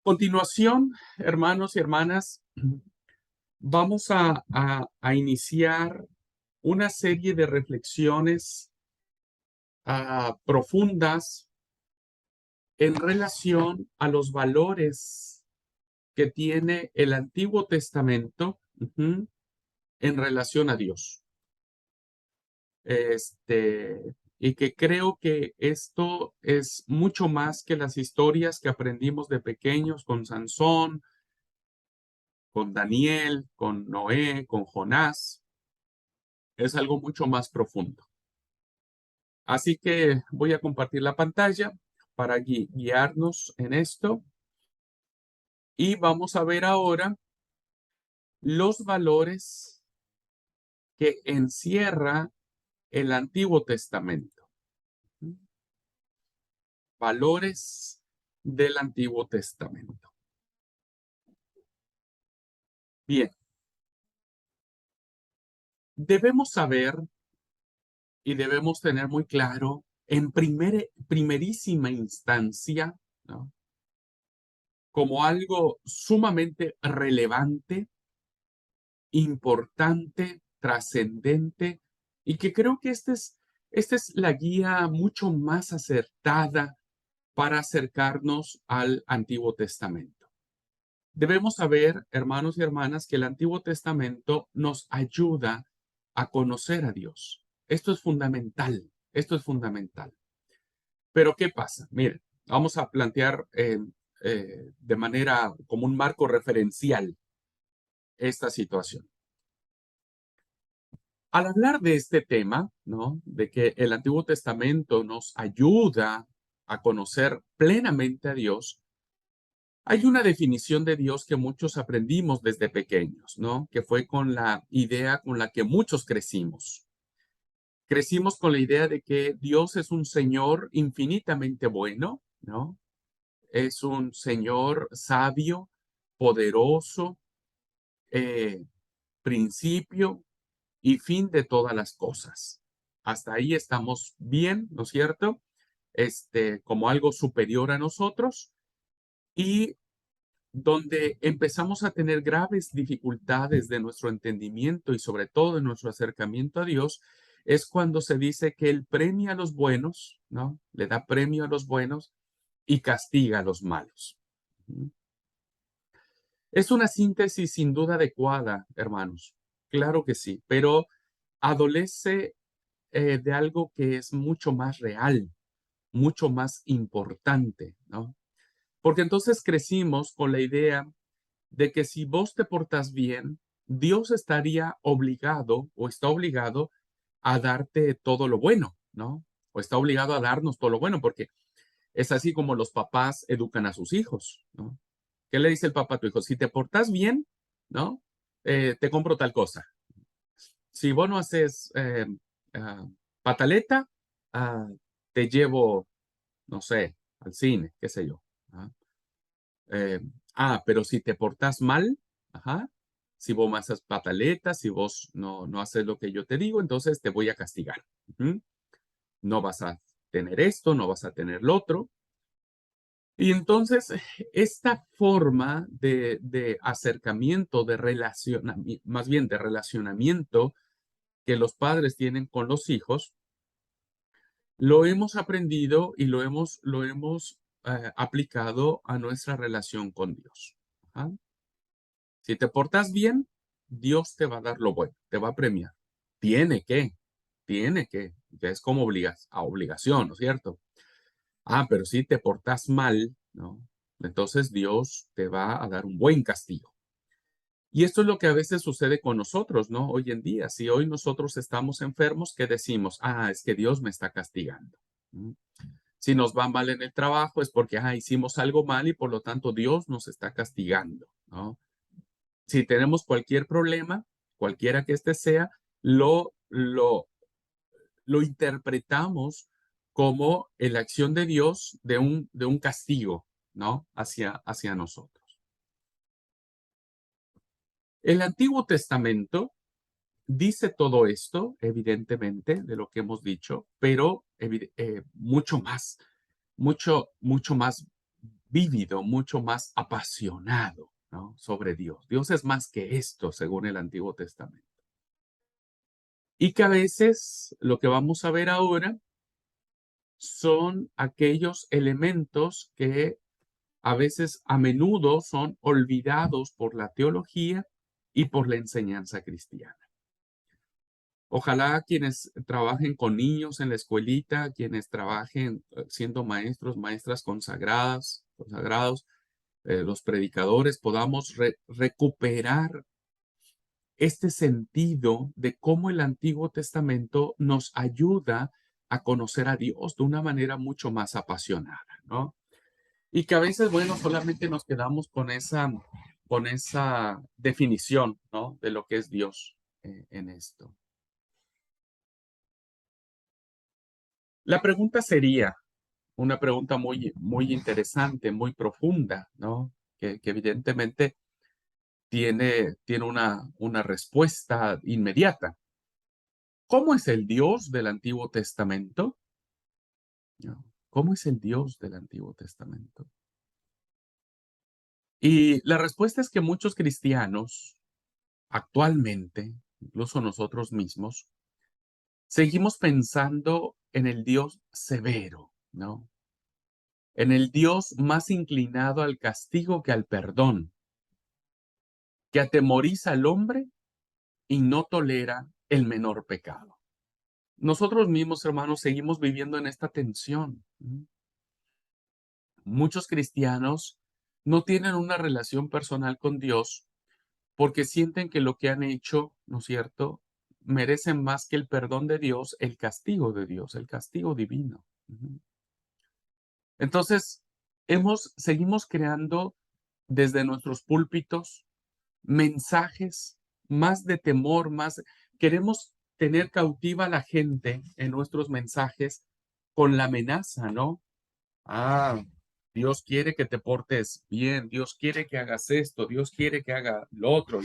Continuación, hermanos y hermanas, vamos a iniciar una serie de reflexiones profundas en relación a los valores que tiene el Antiguo Testamento en relación a Dios. Y que creo que esto es mucho más que las historias que aprendimos de pequeños con Sansón, con Daniel, con Noé, con Jonás. Es algo mucho más profundo. Así que voy a compartir la pantalla para guiarnos en esto y vamos a ver ahora los valores que encierra el Antiguo Testamento. Valores del Antiguo Testamento. Bien, debemos saber y debemos tener muy claro en primerísima instancia, ¿no?, como algo sumamente relevante, importante, trascendente, y que creo que esta es la guía mucho más acertada para acercarnos al Antiguo Testamento. Debemos saber, hermanos y hermanas, que el Antiguo Testamento nos ayuda a conocer a Dios. Esto es fundamental, esto es fundamental. Pero ¿qué pasa? Miren, vamos a plantear de manera como un marco referencial esta situación. Al hablar de este tema, ¿no?, de que el Antiguo Testamento nos ayuda a conocer plenamente a Dios, hay una definición de Dios que muchos aprendimos desde pequeños, ¿no?, que fue con la idea con la que muchos crecimos. Crecimos con la idea de que Dios es un Señor infinitamente bueno, ¿no? Es un Señor sabio, poderoso, eh, principio y fin de todas las cosas. Hasta ahí estamos bien, ¿no es cierto? Como algo superior a nosotros, y donde empezamos a tener graves dificultades de nuestro entendimiento y sobre todo de nuestro acercamiento a Dios, es cuando se dice que Él premia a los buenos, ¿no? Le da premio a los buenos y castiga a los malos. Es una síntesis sin duda adecuada, hermanos. Claro que sí, pero adolece de algo que es mucho más real, mucho más importante, ¿no? Porque entonces crecimos con la idea de que si vos te portas bien, Dios estaría obligado o está obligado a darte todo lo bueno, ¿no? O está obligado a darnos todo lo bueno, porque es así como los papás educan a sus hijos, ¿no? ¿Qué le dice el papá a tu hijo? Si te portas bien, ¿no? Te compro tal cosa. Si vos no haces ah, pataleta, ah, te llevo, no sé, al cine, qué sé yo. ¿Ah? Eh, pero si te portas mal, ajá, si vos me haces pataletas, si vos no haces lo que yo te digo, entonces te voy a castigar. Ujú. No vas a tener esto, no vas a tener lo otro. Y entonces, esta forma de acercamiento, de relacionamiento, más bien de relacionamiento que los padres tienen con los hijos, lo hemos aprendido y lo hemos aplicado a nuestra relación con Dios. Ajá. Si te portas bien, Dios te va a dar lo bueno, te va a premiar. Tiene que, ya es como a obligación, ¿no es cierto? Pero si te portas mal, ¿no? Entonces Dios te va a dar un buen castigo. Y esto es lo que a veces sucede con nosotros, ¿no? Hoy en día, si hoy nosotros estamos enfermos, ¿qué decimos? Es que Dios me está castigando. ¿Mm? Si nos va mal en el trabajo es porque, hicimos algo mal y por lo tanto Dios nos está castigando, ¿no? Si tenemos cualquier problema, cualquiera que este sea, lo interpretamos como la acción de Dios de un castigo, ¿no? Hacia nosotros. El Antiguo Testamento dice todo esto, evidentemente, de lo que hemos dicho, pero mucho más vívido, mucho más apasionado, ¿no? Sobre Dios. Dios es más que esto, según el Antiguo Testamento. Y que a veces lo que vamos a ver ahora son aquellos elementos que a veces, a menudo, son olvidados por la teología y por la enseñanza cristiana. Ojalá quienes trabajen con niños en la escuelita, quienes trabajen siendo maestros, maestras consagrados, los predicadores, podamos recuperar este sentido de cómo el Antiguo Testamento nos ayuda a conocer a Dios de una manera mucho más apasionada, ¿no? Y que a veces, bueno, solamente nos quedamos con esa definición, ¿no? De lo que es Dios en esto. La pregunta sería una pregunta muy, muy interesante, muy profunda, ¿no? Que evidentemente tiene una respuesta inmediata. ¿Cómo es el Dios del Antiguo Testamento? ¿No? ¿Cómo es el Dios del Antiguo Testamento? Y la respuesta es que muchos cristianos actualmente, incluso nosotros mismos, seguimos pensando en el Dios severo, ¿no? En el Dios más inclinado al castigo que al perdón, que atemoriza al hombre y no tolera el menor pecado. Nosotros mismos, hermanos, seguimos viviendo en esta tensión. Muchos cristianos no tienen una relación personal con Dios porque sienten que lo que han hecho, ¿no es cierto?, merecen más que el perdón de Dios, el castigo de Dios, el castigo divino. Entonces, seguimos creando desde nuestros púlpitos mensajes más de temor, más queremos tener cautiva a la gente en nuestros mensajes con la amenaza, ¿no? Ah, Dios quiere que te portes bien, Dios quiere que hagas esto, Dios quiere que haga lo otro.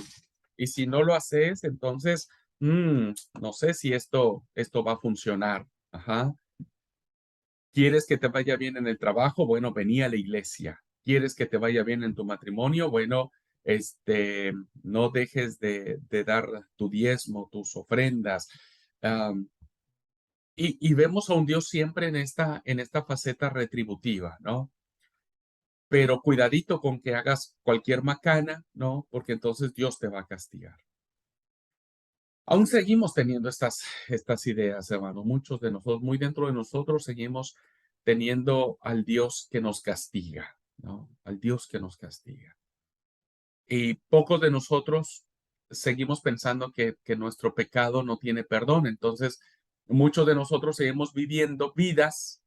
Y si no lo haces, entonces, no sé si esto va a funcionar. Ajá. ¿Quieres que te vaya bien en el trabajo? Bueno, vení a la iglesia. ¿Quieres que te vaya bien en tu matrimonio? Bueno, no dejes de dar tu diezmo, tus ofrendas. Am, y vemos a un Dios siempre en esta faceta retributiva, ¿no? Pero cuidadito con que hagas cualquier macana, ¿no? Porque entonces Dios te va a castigar. Aún seguimos teniendo estas ideas, hermano. Muchos de nosotros, muy dentro de nosotros, seguimos teniendo al Dios que nos castiga, ¿no? Al Dios que nos castiga. Y pocos de nosotros seguimos pensando que nuestro pecado no tiene perdón. Entonces, muchos de nosotros seguimos viviendo vidas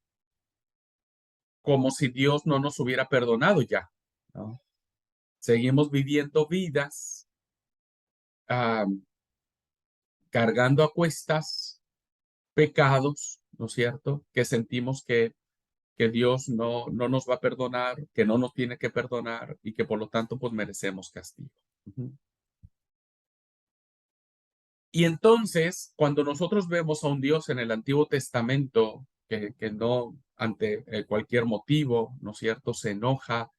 como si Dios no nos hubiera perdonado ya, ¿no? Seguimos viviendo vidas ah, cargando a cuestas pecados, ¿no es cierto? Que sentimos que Dios no nos va a perdonar, que no nos tiene que perdonar y que por lo tanto pues merecemos castigo. Ujú. Y entonces, cuando nosotros vemos a un Dios en el Antiguo Testamento que no, ante cualquier motivo, ¿no es cierto?, se enoja,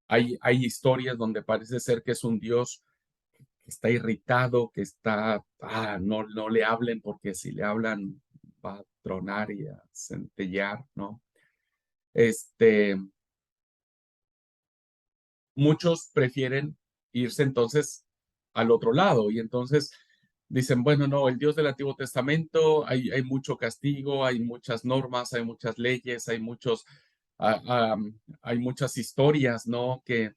hay historias donde parece ser que es un Dios que está irritado, que está, no le hablen porque si le hablan va a tronar y a centellear, ¿no? Este, Muchos prefieren irse entonces al otro lado y entonces dicen, bueno, no, el Dios del Antiguo Testamento, hay mucho castigo, hay muchas normas, hay muchas leyes, hay muchas historias, ¿no? Que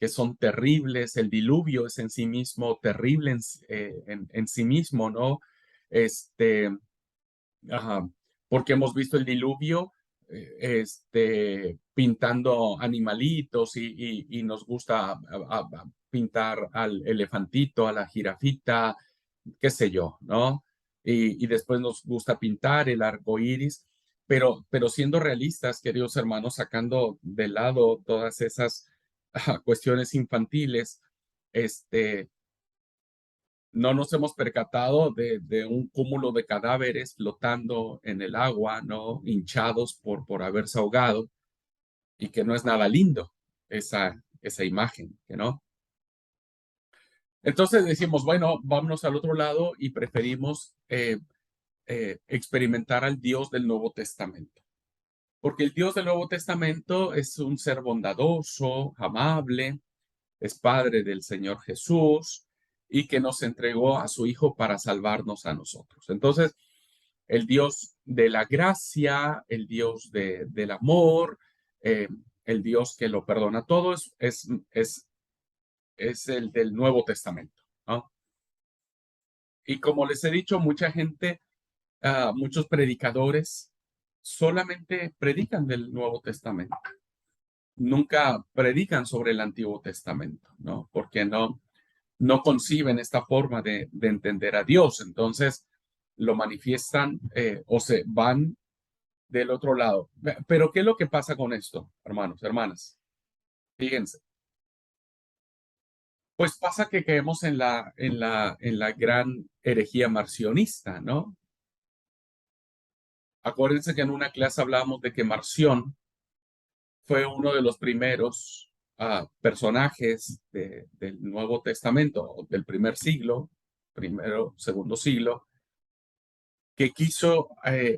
son terribles, el diluvio es en sí mismo terrible en sí mismo, ¿no? Este, Ajá, porque hemos visto el diluvio, pintando animalitos y nos gusta pintar al elefantito, a la jirafita, qué sé yo, ¿no? Y después nos gusta pintar el arco iris, pero siendo realistas, queridos hermanos, sacando de lado todas esas cuestiones infantiles, este, no nos hemos percatado de un cúmulo de cadáveres flotando en el agua, ¿no? Hinchados por haberse ahogado y que no es nada lindo. esa imagen, ¿no? Entonces decimos, bueno, vámonos al otro lado y preferimos experimentar al Dios del Nuevo Testamento. Porque el Dios del Nuevo Testamento es un ser bondadoso, amable, es Padre del Señor Jesús y que nos entregó a su Hijo para salvarnos a nosotros. Entonces, el Dios de la gracia, el Dios del amor, eh, el Dios que lo perdona todo, es el del Nuevo Testamento, ¿no? Y como les he dicho, mucha gente, muchos predicadores solamente predican del Nuevo Testamento. Nunca predican sobre el Antiguo Testamento, ¿no? Porque no conciben esta forma de entender a Dios. Entonces lo manifiestan o se van del otro lado. Pero ¿qué es lo que pasa con esto, hermanos, hermanas? Fíjense. Pues pasa que caemos en la gran herejía marcionista, ¿no? Acuérdense que en una clase hablábamos de que Marción fue uno de los primeros personajes del Nuevo Testamento, del primer siglo, primero, segundo siglo, que quiso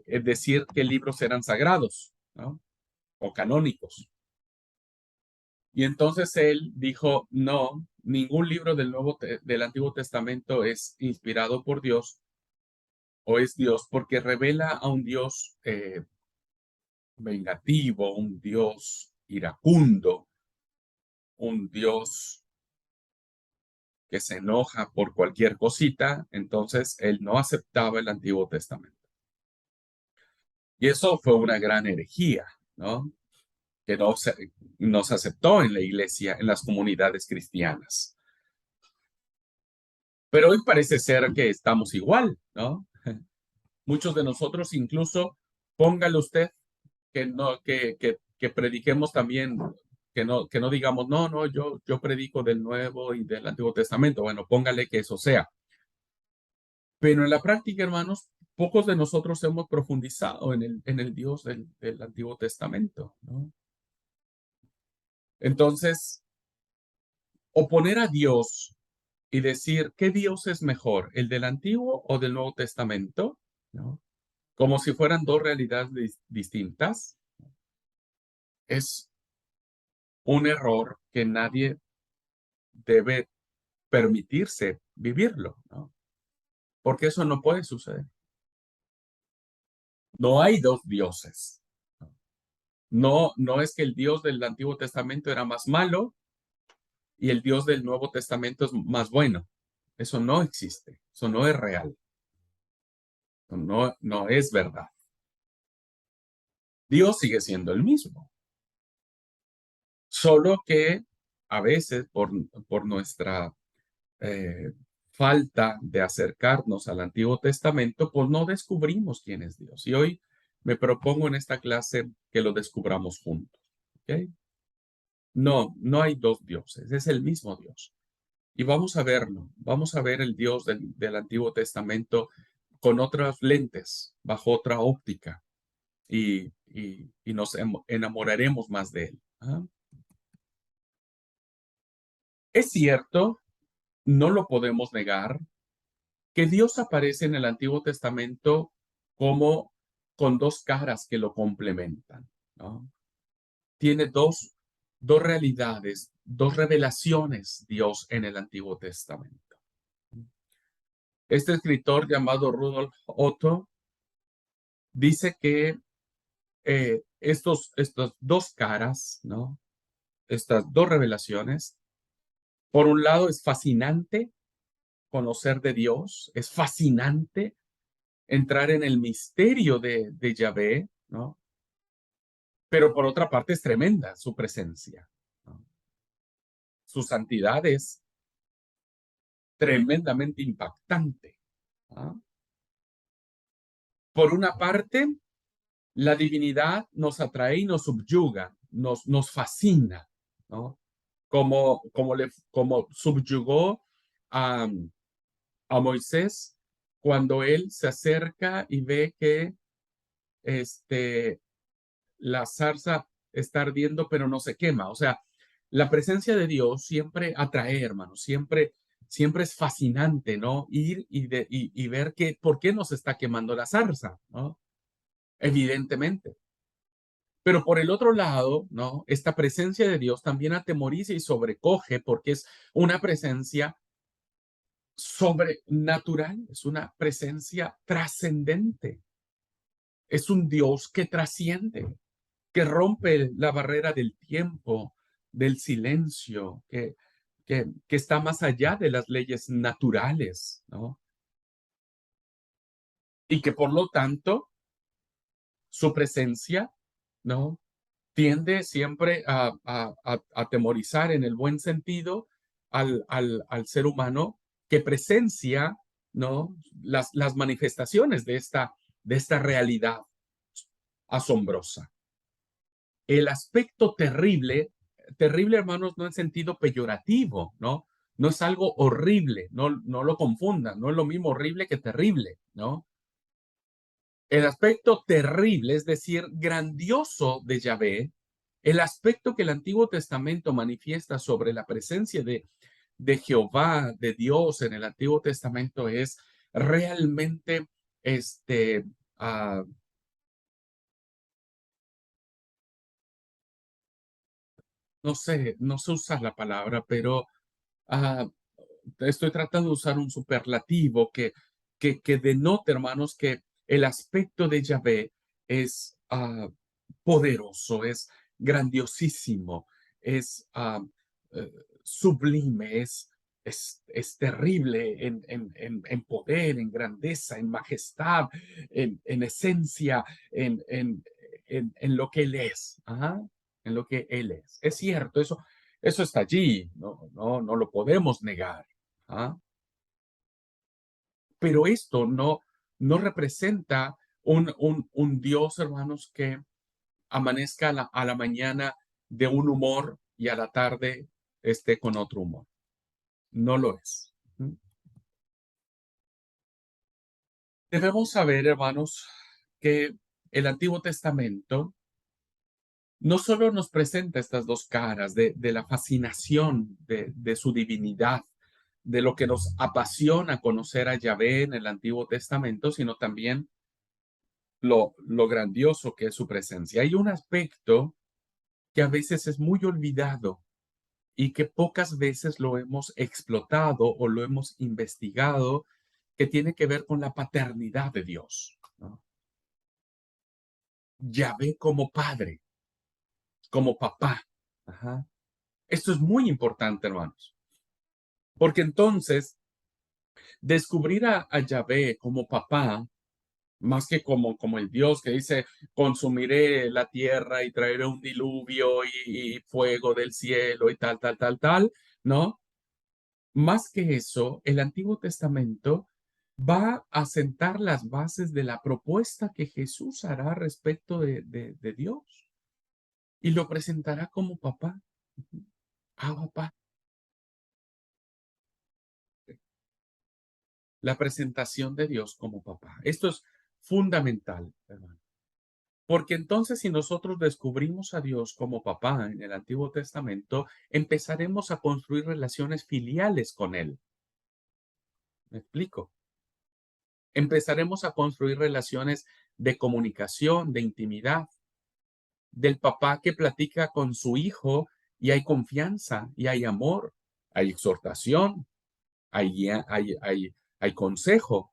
decir que libros eran sagrados, ¿no? O canónicos. Y entonces él dijo, no, ningún libro del Antiguo Testamento es inspirado por Dios o es Dios, porque revela a un Dios vengativo, un Dios iracundo, un Dios que se enoja por cualquier cosita. Entonces él no aceptaba el Antiguo Testamento. Y eso fue una gran herejía, ¿no? Que no se aceptó en la iglesia, en las comunidades cristianas. Pero hoy parece ser que estamos igual, ¿no? Muchos de nosotros incluso, póngale usted que no, que prediquemos también, que no digamos, no, yo predico del Nuevo y del Antiguo Testamento. Bueno, póngale que eso sea. Pero en la práctica, hermanos, pocos de nosotros hemos profundizado en el Dios del Antiguo Testamento, ¿no? Entonces, oponer a Dios y decir, ¿qué Dios es mejor, el del Antiguo o del Nuevo Testamento? ¿No? Como si fueran dos realidades distintas, es un error que nadie debe permitirse vivirlo, ¿no? Porque eso no puede suceder. No hay dos dioses. No, no es que el Dios del Antiguo Testamento era más malo y el Dios del Nuevo Testamento es más bueno. Eso no existe. Eso no es real. No es verdad. Dios sigue siendo el mismo. Solo que a veces por nuestra falta de acercarnos al Antiguo Testamento, pues no descubrimos quién es Dios. Y hoy me propongo en esta clase que lo descubramos juntos. ¿Ok? No, no hay dos dioses, es el mismo Dios. Y vamos a verlo, vamos a ver el Dios del Antiguo Testamento con otras lentes, bajo otra óptica, y nos enamoraremos más de él. ¿Ah? Es cierto, no lo podemos negar, que Dios aparece en el Antiguo Testamento como con dos caras que lo complementan, ¿no? Tiene dos realidades, dos revelaciones Dios en el Antiguo Testamento. Este escritor llamado Rudolf Otto dice que estas dos caras, ¿no? Estas dos revelaciones, por un lado es fascinante conocer de Dios, es fascinante entrar en el misterio de Yahvé, ¿no? Pero por otra parte es tremenda su presencia, ¿no? Su santidad es tremendamente impactante, ¿no? Por una parte, la divinidad nos atrae y nos subyuga, nos fascina, ¿no? Como subyugó a, a Moisés cuando él se acerca y ve que la zarza está ardiendo, pero no se quema. O sea, La presencia de Dios siempre atrae, hermanos, siempre es fascinante, ¿no? Ir y ver por qué nos está quemando la zarza, ¿no? Evidentemente. Pero por el otro lado, ¿no? Esta presencia de Dios también atemoriza y sobrecoge porque es una presencia sobrenatural, es una presencia trascendente, es un Dios que trasciende, que rompe la barrera del tiempo, del silencio, que está más allá de las leyes naturales, ¿no? Y que por lo tanto su presencia, ¿no? Tiende siempre a atemorizar en el buen sentido al ser humano que presencia, ¿no? Las manifestaciones de esta realidad asombrosa. El aspecto terrible, terrible, hermanos, no en sentido peyorativo, ¿no? No es algo horrible, no lo confundan, no es lo mismo horrible que terrible, ¿no? El aspecto terrible, es decir, grandioso de Yahvé, el aspecto que el Antiguo Testamento manifiesta sobre la presencia de Jehová, de Dios en el Antiguo Testamento es realmente, este, uh, no sé usar la palabra, pero uh, estoy tratando de usar un superlativo que denote, hermanos, que el aspecto de Yahvé es poderoso, es grandiosísimo, es sublime, es terrible en poder, en grandeza, en majestad, en esencia, en lo que Él es. Ajá, en lo que Él es. Es cierto, eso está allí, no lo podemos negar. ¿Ah? Pero esto no representa un Dios, hermanos, que amanezca a la mañana de un humor y a la tarde esté con otro humor. No lo es. ¿Mm? Debemos saber, hermanos, que el Antiguo Testamento no solo nos presenta estas dos caras de la fascinación de su divinidad, de lo que nos apasiona conocer a Yahvé en el Antiguo Testamento, sino también lo grandioso que es su presencia. Hay un aspecto que a veces es muy olvidado y que pocas veces lo hemos explotado o lo hemos investigado, que tiene que ver con la paternidad de Dios, ¿no? Yahvé como padre, como papá. Ajá. Esto es muy importante, hermanos, porque entonces descubrir a Yahvé como papá, más que como el Dios que dice, consumiré la tierra y traeré un diluvio y fuego del cielo y tal, ¿no? Más que eso, el Antiguo Testamento va a sentar las bases de la propuesta que Jesús hará respecto de Dios y lo presentará como papá. Papá. La presentación de Dios como papá. Esto es fundamental, hermano. Porque entonces si nosotros descubrimos a Dios como papá en el Antiguo Testamento, empezaremos a construir relaciones filiales con Él. ¿Me explico? Empezaremos a construir relaciones de comunicación, de intimidad, del papá que platica con su hijo y hay confianza y hay amor, hay exhortación, hay consejo,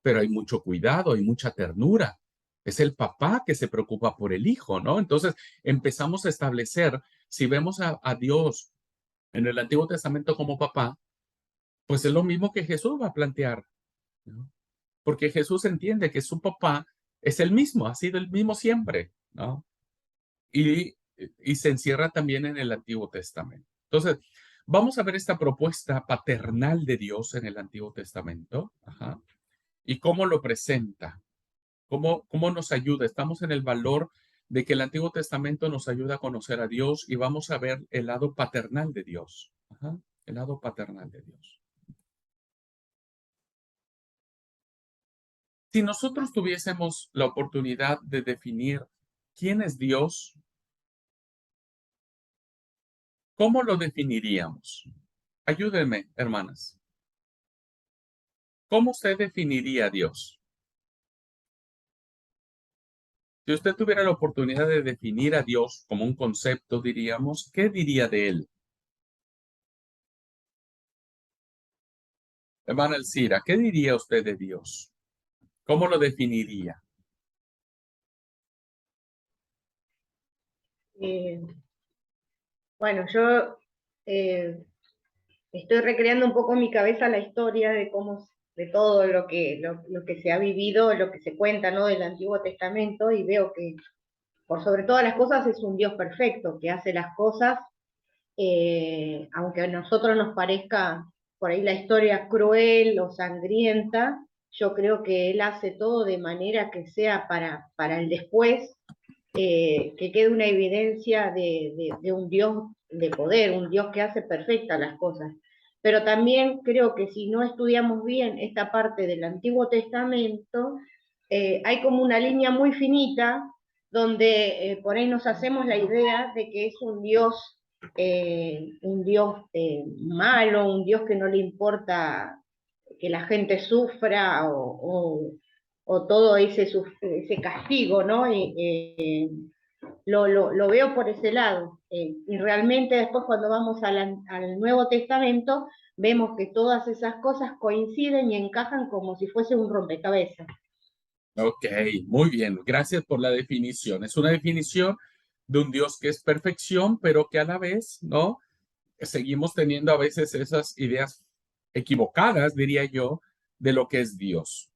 pero hay mucho cuidado, hay mucha ternura. Es el papá que se preocupa por el hijo, ¿no? Entonces empezamos a establecer, si vemos a Dios en el Antiguo Testamento como papá, pues es lo mismo que Jesús va a plantear, ¿no? Porque Jesús entiende que su papá es el mismo, ha sido el mismo siempre, ¿no? Y, y se encierra también en el Antiguo Testamento. Entonces, vamos a ver esta propuesta paternal de Dios en el Antiguo Testamento, ajá, y cómo lo presenta, cómo nos ayuda. Estamos en el valor de que el Antiguo Testamento nos ayuda a conocer a Dios y vamos a ver el lado paternal de Dios, ajá, el lado paternal de Dios. Si nosotros tuviésemos la oportunidad de definir quién es Dios, ¿Cómo lo definiríamos? Ayúdenme, hermanas. ¿Cómo usted definiría a Dios? Si usted tuviera la oportunidad de definir a Dios como un concepto, diríamos, ¿qué diría de él? Hermana Elcira, ¿qué diría usted de Dios? ¿Cómo lo definiría? Eh, bueno, yo eh, estoy recreando un poco en mi cabeza la historia de cómo, de todo lo que se ha vivido, lo que se cuenta, ¿no? Del Antiguo Testamento, y veo que por sobre todas las cosas es un Dios perfecto, que hace las cosas, aunque a nosotros nos parezca por ahí la historia cruel o sangrienta, yo creo que Él hace todo de manera que sea para el después, que quede una evidencia de un Dios de poder, un Dios que hace perfectas las cosas. Pero también creo que si no estudiamos bien esta parte del Antiguo Testamento, hay como una línea muy finita donde por ahí nos hacemos la idea de que es un Dios malo, un Dios que no le importa que la gente sufra o todo ese castigo, ¿no? Lo veo por ese lado. Y realmente después cuando vamos al Nuevo Testamento, vemos que todas esas cosas coinciden y encajan como si fuese un rompecabezas. Ok, muy bien. Gracias por la definición. Es una definición de un Dios que es perfección, pero que a la vez, ¿no? Seguimos teniendo a veces esas ideas equivocadas, diría yo, de lo que es Dios.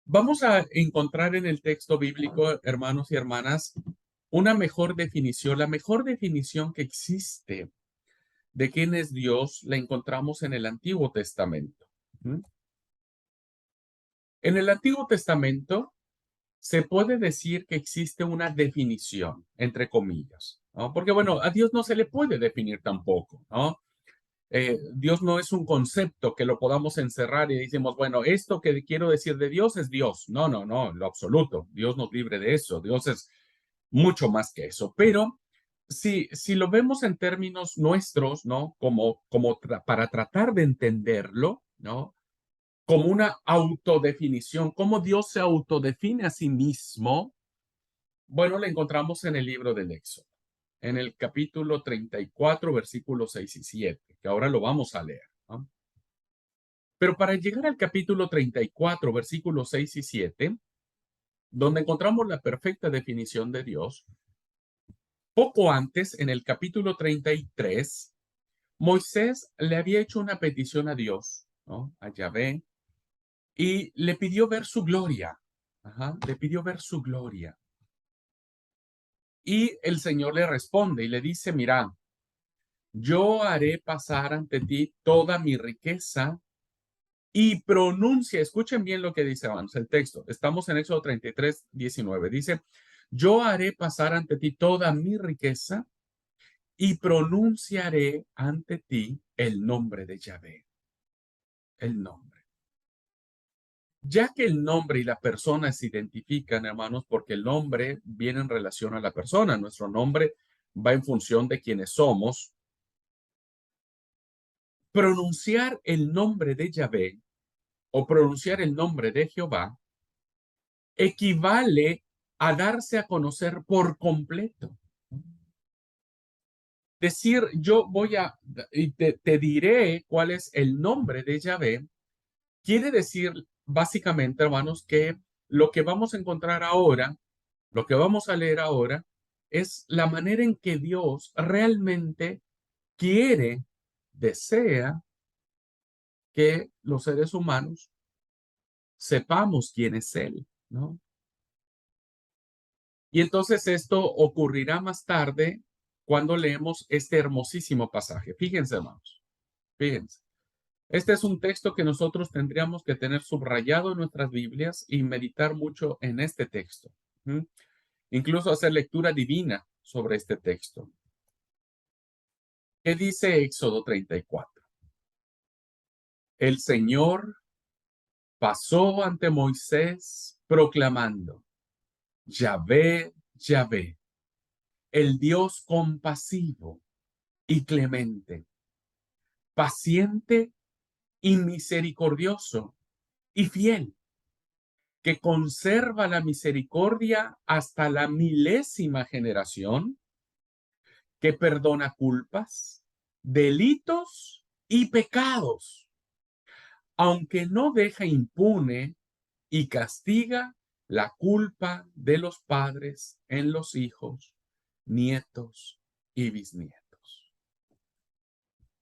Vamos a encontrar en el texto bíblico, hermanos y hermanas, una mejor definición. La mejor definición que existe de quién es Dios la encontramos en el Antiguo Testamento. ¿Mm? En el Antiguo Testamento se puede decir que existe una definición, entre comillas, ¿no? Porque, bueno, a Dios no se le puede definir tampoco, ¿no? Dios no es un concepto que lo podamos encerrar y decimos, bueno, esto que quiero decir de Dios es Dios. No, no, no, en lo absoluto. Dios nos libre de eso. Dios es mucho más que eso. Pero si lo vemos en términos nuestros, ¿no? Para tratar de entenderlo, ¿no? Como una autodefinición, cómo Dios se autodefine a sí mismo, bueno, la encontramos en el libro del Éxodo, en el capítulo 34, versículos 6 y 7, que ahora lo vamos a leer, ¿no? Pero para llegar al capítulo 34, versículos 6 y 7, donde encontramos la perfecta definición de Dios, poco antes, en el capítulo 33, Moisés le había hecho una petición a Dios, ¿no? A Yahvé, y le pidió ver su gloria. Ajá, le pidió ver su gloria. Y el Señor le responde y le dice, mira, yo haré pasar ante ti toda mi riqueza y pronuncia, escuchen bien lo que dice, hermanos, el texto. Estamos en Éxodo 33, 19. Dice, yo haré pasar ante ti toda mi riqueza y pronunciaré ante ti el nombre de Yahvé, el nombre. Ya que el nombre y la persona se identifican, hermanos, porque el nombre viene en relación a la persona. Nuestro nombre va en función de quienes somos. Pronunciar el nombre de Yahvé o pronunciar el nombre de Jehová equivale a darse a conocer por completo. Decir, yo voy a, y te diré cuál es el nombre de Yahvé, quiere decir básicamente, hermanos, que lo que vamos a encontrar ahora, lo que vamos a leer ahora, es la manera en que Dios realmente quiere, desea que los seres humanos sepamos quién es Él, ¿no? Y entonces esto ocurrirá más tarde cuando leemos este hermosísimo pasaje. Fíjense, hermanos, fíjense. Este es un texto que nosotros tendríamos que tener subrayado en nuestras Biblias y meditar mucho en este texto. ¿Mm? Incluso hacer lectura divina sobre este texto. ¿Qué dice Éxodo 34? El Señor pasó ante Moisés proclamando, Yahvé, Yahvé, el Dios compasivo y clemente, paciente y misericordioso y fiel, que conserva la misericordia hasta la milésima generación, que perdona culpas, delitos y pecados, aunque no deja impune y castiga la culpa de los padres en los hijos, nietos y bisnietos.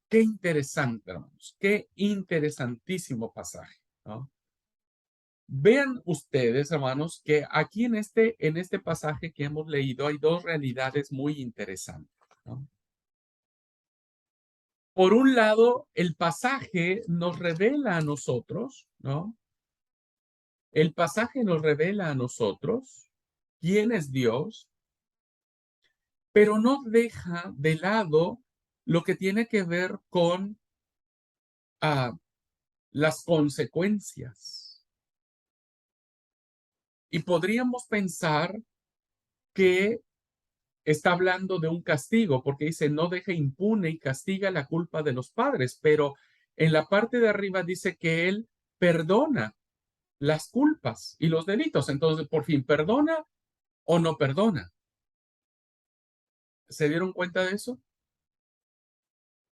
Qué interesante, hermanos, qué interesantísimo pasaje, ¿no? Vean ustedes, hermanos, que aquí en este pasaje que hemos leído hay dos realidades muy interesantes, ¿no? Por un lado, el pasaje nos revela a nosotros, ¿no? El pasaje nos revela a nosotros quién es Dios, pero no deja de lado lo que tiene que ver con las consecuencias. Y podríamos pensar que está hablando de un castigo, porque dice, no deja impune y castiga la culpa de los padres, pero en la parte de arriba dice que él perdona las culpas y los delitos. Entonces, por fin, ¿perdona o no perdona? ¿Se dieron cuenta de eso?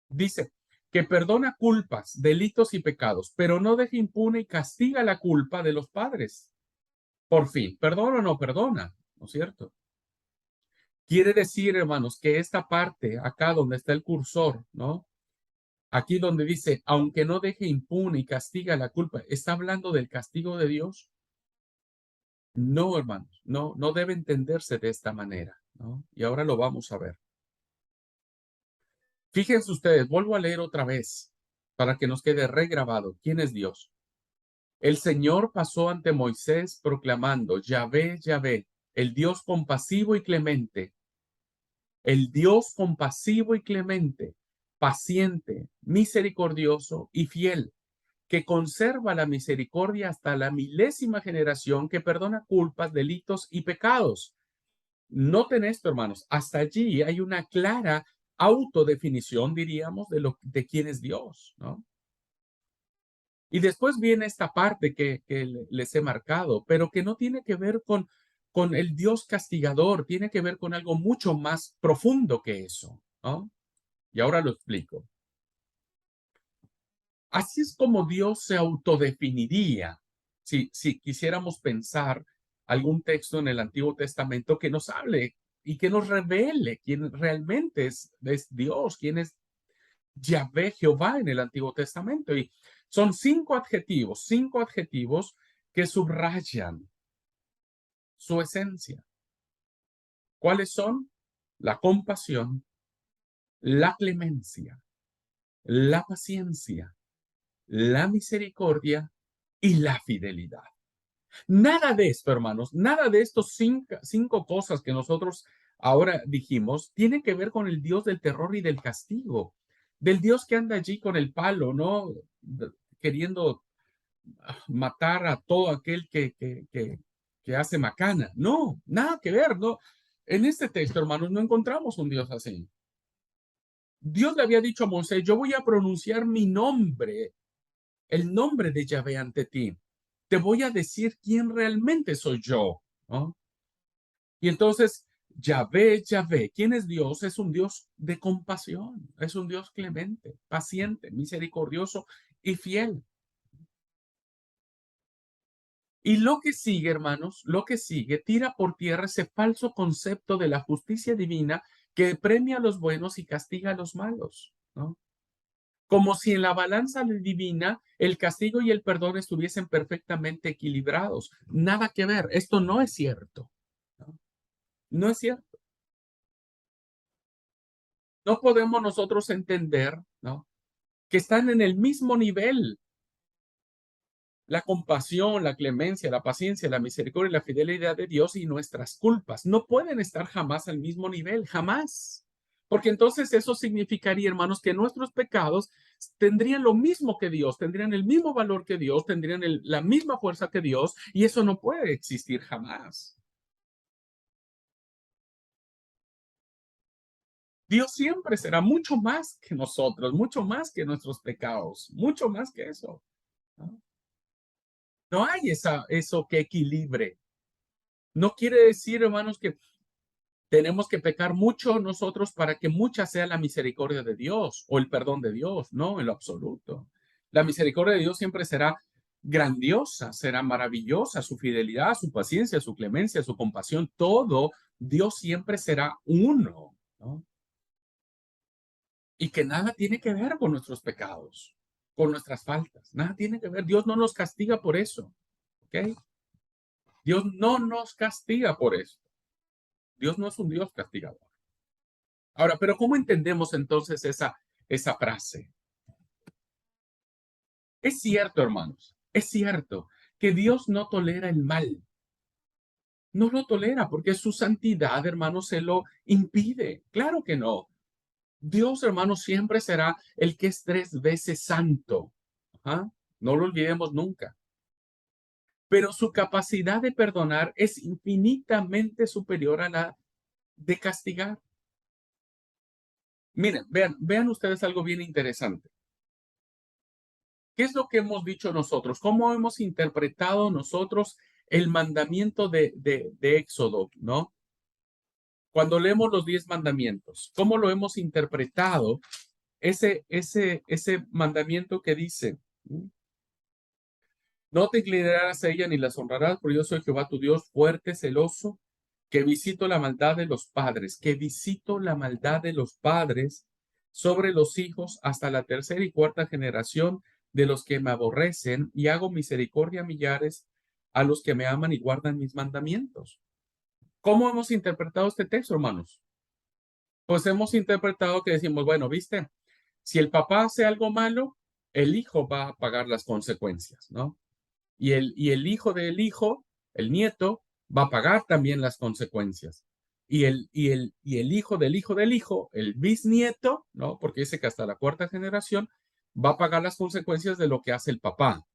Dice que perdona culpas, delitos y pecados, pero no deja impune y castiga la culpa de los padres. Por fin, ¿perdona o no perdona? ¿No es cierto? Quiere decir, hermanos, que esta parte, acá donde está el cursor, ¿no? Aquí donde dice, aunque no deje impune y castiga la culpa, ¿está hablando del castigo de Dios? No, hermanos, no, no debe entenderse de esta manera, ¿no? Y ahora lo vamos a ver. Fíjense ustedes, vuelvo a leer otra vez para que nos quede regrabado. ¿Quién es Dios? El Señor pasó ante Moisés proclamando, Yahvé, Yahvé, el Dios compasivo y clemente, el Dios compasivo y clemente, paciente, misericordioso y fiel, que conserva la misericordia hasta la milésima generación, que perdona culpas, delitos y pecados. Noten esto, hermanos, hasta allí hay una clara autodefinición, diríamos, de quién es Dios, ¿no? Y después viene esta parte que les he marcado, pero que no tiene que ver con el Dios castigador, tiene que ver con algo mucho más profundo que eso, ¿no? Y ahora lo explico. Así es como Dios se autodefiniría si quisiéramos pensar algún texto en el Antiguo Testamento que nos hable y que nos revele quién realmente es Dios, quién es Yahvé, Jehová en el Antiguo Testamento. Y son cinco adjetivos que subrayan su esencia. ¿Cuáles son? La compasión, la clemencia, la paciencia, la misericordia y la fidelidad. Nada de esto, hermanos, nada de estos cinco cosas que nosotros ahora dijimos tiene que ver con el Dios del terror y del castigo, del Dios que anda allí con el palo, ¿no? Queriendo matar a todo aquel que hace macana. No, nada que ver, ¿no? En este texto, hermanos, no encontramos un Dios así. Dios le había dicho a Moisés, yo voy a pronunciar mi nombre, el nombre de Yahvé ante ti. Te voy a decir quién realmente soy yo, ¿no? Y entonces, Yahvé, Yahvé, ¿quién es Dios? Es un Dios de compasión, es un Dios clemente, paciente, misericordioso y fiel. Y lo que sigue, hermanos, lo que sigue, tira por tierra ese falso concepto de la justicia divina que premia a los buenos y castiga a los malos, ¿no? Como si en la balanza divina el castigo y el perdón estuviesen perfectamente equilibrados. Nada que ver, esto no es cierto, ¿no? No es cierto. No podemos nosotros entender, ¿no? Que están en el mismo nivel. La compasión, la clemencia, la paciencia, la misericordia y la fidelidad de Dios y nuestras culpas no pueden estar jamás al mismo nivel, jamás. Porque entonces eso significaría, hermanos, que nuestros pecados tendrían lo mismo que Dios, tendrían el mismo valor que Dios, tendrían la misma fuerza que Dios, y eso no puede existir jamás. Dios siempre será mucho más que nosotros, mucho más que nuestros pecados, mucho más que eso. No, no hay eso que equilibre. No quiere decir, hermanos, que tenemos que pecar mucho nosotros para que mucha sea la misericordia de Dios o el perdón de Dios. No, en lo absoluto. La misericordia de Dios siempre será grandiosa, será maravillosa, su fidelidad, su paciencia, su clemencia, su compasión, todo, Dios siempre será uno, ¿no? Y que nada tiene que ver con nuestros pecados, con nuestras faltas, nada tiene que ver. Dios no nos castiga por eso, ¿ok? Dios no nos castiga por eso. Dios no es un Dios castigador. Ahora, pero ¿cómo entendemos entonces esa frase? Es cierto, hermanos, es cierto que Dios no tolera el mal. No lo tolera porque su santidad, hermanos, se lo impide. Claro que no. Dios, hermanos, siempre será el que es 3 veces santo. ¿Ah? No lo olvidemos nunca. Pero su capacidad de perdonar es infinitamente superior a la de castigar. Miren, vean ustedes algo bien interesante. ¿Qué es lo que hemos dicho nosotros? ¿Cómo hemos interpretado nosotros el mandamiento de Éxodo, ¿no? Cuando leemos los 10 mandamientos, ¿cómo lo hemos interpretado? Ese mandamiento que dice, no te inclinarás a ella ni las honrarás, porque yo soy Jehová tu Dios, fuerte, celoso, que visito la maldad de los padres, que visito la maldad de los padres sobre los hijos hasta la tercera y cuarta generación de los que me aborrecen, y hago misericordia a millares a los que me aman y guardan mis mandamientos. ¿Cómo hemos interpretado este texto, hermanos? Pues hemos interpretado que decimos, bueno, viste, si el papá hace algo malo, el hijo va a pagar las consecuencias, ¿no? Y el hijo del hijo, el nieto, va a pagar también las consecuencias. Y el hijo del hijo del hijo, el bisnieto, ¿no? Porque dice que hasta la cuarta generación va a pagar las consecuencias de lo que hace el papá,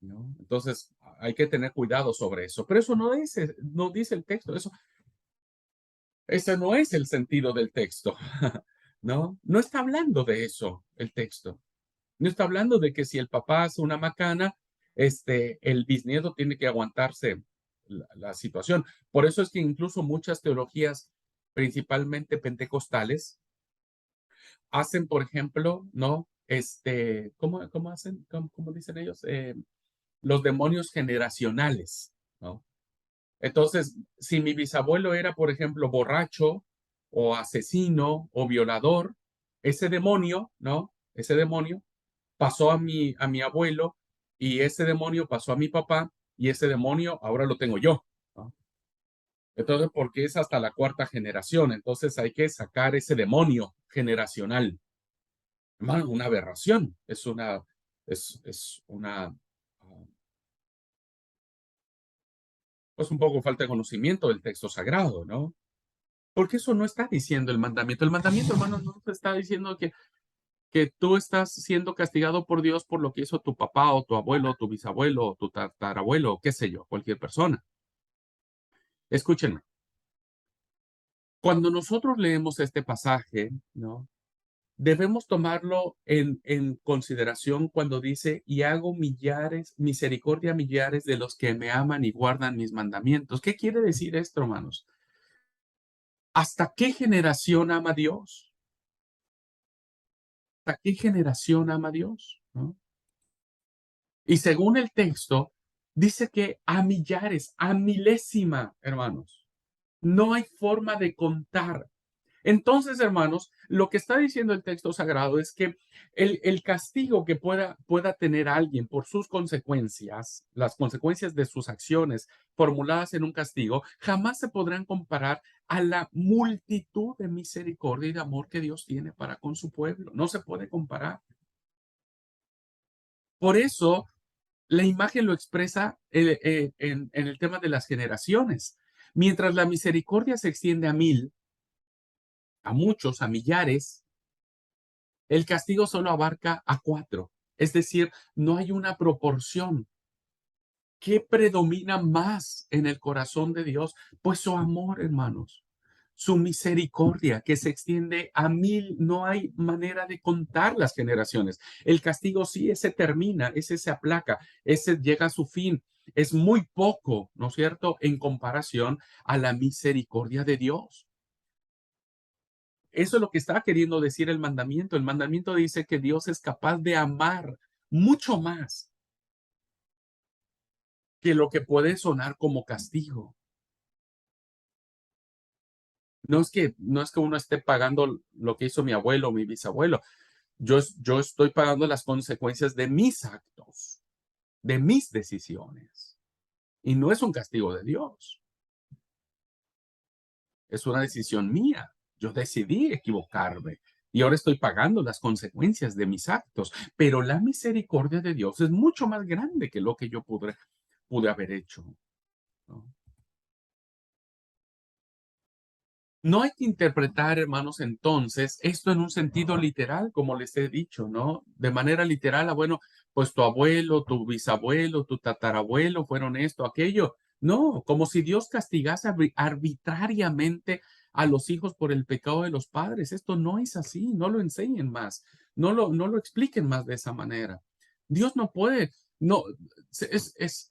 ¿no? Entonces, hay que tener cuidado sobre eso. Pero eso no dice el texto, ese no es el sentido del texto, ¿no? No está hablando de eso el texto. No está hablando de que si el papá hace una macana, el bisnieto tiene que aguantarse la situación. Por eso es que incluso muchas teologías, principalmente pentecostales, hacen, por ejemplo, ¿no? ¿Cómo hacen? ¿Cómo dicen ellos? Los demonios generacionales, ¿no? Entonces, si mi bisabuelo era, por ejemplo, borracho o asesino o violador, ese demonio, ¿no? Ese demonio pasó a mi abuelo y ese demonio pasó a mi papá y ese demonio ahora lo tengo yo, ¿no? Entonces, porque es hasta la cuarta generación, entonces hay que sacar ese demonio generacional. Hermano, una aberración, es una, pues un poco falta de conocimiento del texto sagrado, ¿no? Porque eso no está diciendo el mandamiento. El mandamiento, hermano, no te está diciendo que tú estás siendo castigado por Dios por lo que hizo tu papá o tu abuelo, o tu bisabuelo, o tu tatarabuelo, o qué sé yo, cualquier persona. Escúchenme. Cuando nosotros leemos este pasaje, ¿no? Debemos tomarlo en consideración cuando dice, y hago misericordia a millares de los que me aman y guardan mis mandamientos. ¿Qué quiere decir esto, hermanos? ¿Hasta qué generación ama Dios? ¿Hasta qué generación ama Dios? ¿No? Y según el texto, dice que a millares, a milésima, hermanos. No hay forma de contar. Entonces, hermanos, lo que está diciendo el texto sagrado es que el castigo que pueda tener alguien por sus consecuencias, las consecuencias de sus acciones formuladas en un castigo, jamás se podrán comparar a la multitud de misericordia y de amor que Dios tiene para con su pueblo. No se puede comparar. Por eso, la imagen lo expresa en el tema de las generaciones. Mientras la misericordia se extiende a 1000, a muchos, a millares, el castigo solo abarca a 4. Es decir, no hay una proporción. ¿Qué predomina más en el corazón de Dios? Pues su amor, hermanos. Su misericordia que se extiende a mil, no hay manera de contar las generaciones. El castigo sí, ese termina, ese se aplaca, ese llega a su fin. Es muy poco, ¿no es cierto?, en comparación a la misericordia de Dios. Eso es lo que está queriendo decir el mandamiento. El mandamiento dice que Dios es capaz de amar mucho más que lo que puede sonar como castigo. No es que uno esté pagando lo que hizo mi abuelo o mi bisabuelo. Yo estoy pagando las consecuencias de mis actos, de mis decisiones. Y no es un castigo de Dios, es una decisión mía. Yo decidí equivocarme y ahora estoy pagando las consecuencias de mis actos. Pero la misericordia de Dios es mucho más grande que lo que yo pude haber hecho, ¿no? No hay que interpretar, hermanos, entonces, esto en un sentido literal, como les he dicho, ¿no? De manera literal, bueno, pues tu abuelo, tu bisabuelo, tu tatarabuelo fueron esto, aquello. No, como si Dios castigase arbitrariamente a los hijos por el pecado de los padres. Esto no es así, no lo enseñen más, no lo expliquen más de esa manera. Dios no puede, no,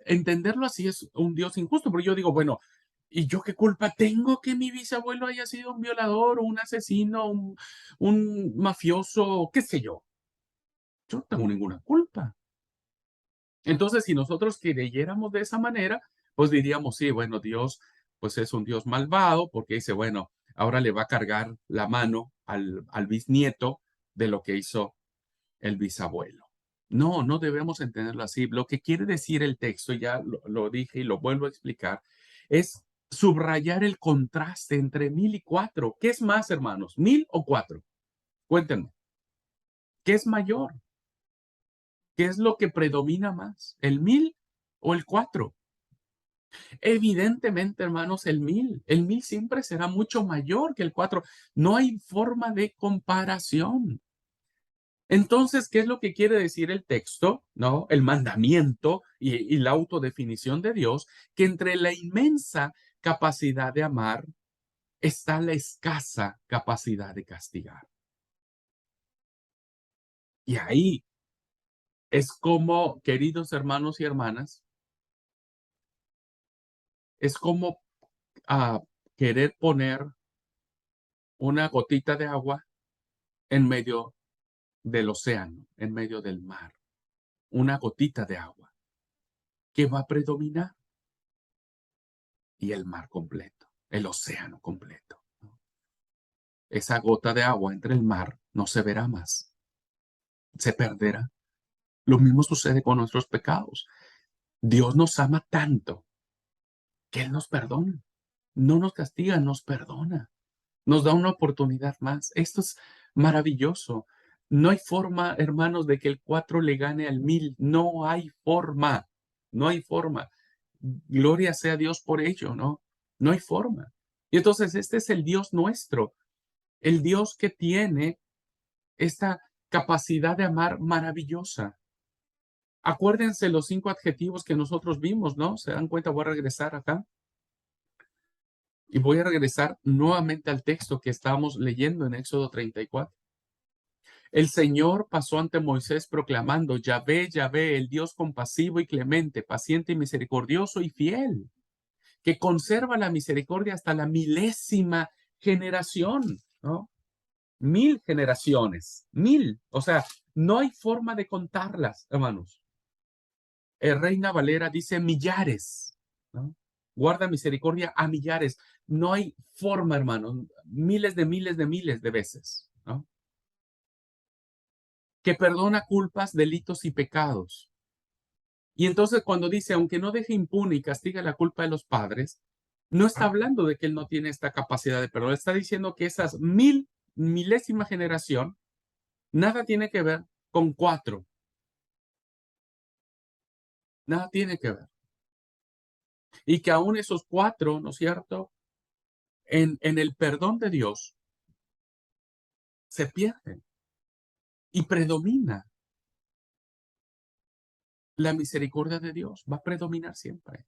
entenderlo así es un Dios injusto, porque yo digo, bueno, ¿y yo qué culpa tengo que mi bisabuelo haya sido un violador o un asesino, un mafioso, qué sé yo? Yo no tengo ninguna culpa. Entonces, si nosotros creyéramos de esa manera, pues diríamos, sí, bueno, Dios, pues es un Dios malvado, porque dice, bueno, ahora le va a cargar la mano al bisnieto de lo que hizo el bisabuelo. No, no debemos entenderlo así. Lo que quiere decir el texto, ya lo dije y lo vuelvo a explicar, es subrayar el contraste entre 1000 y 4. ¿Qué es más, hermanos? ¿1000 o 4? Cuéntenme. ¿Qué es mayor? ¿Qué es lo que predomina más? ¿El 1000 o el 4? Evidentemente, hermanos, el 1000. El 1000 siempre será mucho mayor que el 4. No hay forma de comparación. Entonces, ¿qué es lo que quiere decir el texto? ¿No? El mandamiento y la autodefinición de Dios, que entre la inmensa capacidad de amar está la escasa capacidad de castigar. Y ahí es como, queridos hermanos y hermanas, es como ah, querer poner una gotita de agua en medio del océano, en medio del mar. Una gotita de agua que va a predominar y el mar completo, el océano completo, ¿no? Esa gota de agua entre el mar no se verá más, se perderá. Lo mismo sucede con nuestros pecados. Dios nos ama tanto que Él nos perdona, no nos castiga, nos perdona, nos da una oportunidad más. Esto es maravilloso. No hay forma, hermanos, de que el 4 le gane al 1000. No hay forma, no hay forma. Gloria sea a Dios por ello, ¿no? No hay forma. Y entonces este es el Dios nuestro, el Dios que tiene esta capacidad de amar maravillosa. Acuérdense los 5 adjetivos que nosotros vimos, ¿no? ¿Se dan cuenta? Voy a regresar acá y voy a regresar nuevamente al texto que estábamos leyendo en Éxodo 34. El Señor pasó ante Moisés proclamando, Yahvé, Yahvé, el Dios compasivo y clemente, paciente y misericordioso y fiel, que conserva la misericordia hasta la milésima generación, ¿no? 1000 generaciones, 1000, o sea, no hay forma de contarlas, hermanos. Reina Valera dice millares, ¿no? Guarda misericordia a millares. No hay forma, hermanos, miles de miles de miles de veces, ¿no? Que perdona culpas, delitos y pecados. Y entonces cuando dice, aunque no deje impune y castiga la culpa de los padres, no está hablando de que él no tiene esta capacidad de perdón, está diciendo que esas milésima generación nada tiene que ver con 4, nada tiene que ver. Y que aún esos 4, ¿no es cierto? En el perdón de Dios se pierden y predomina la misericordia de Dios, va a predominar siempre.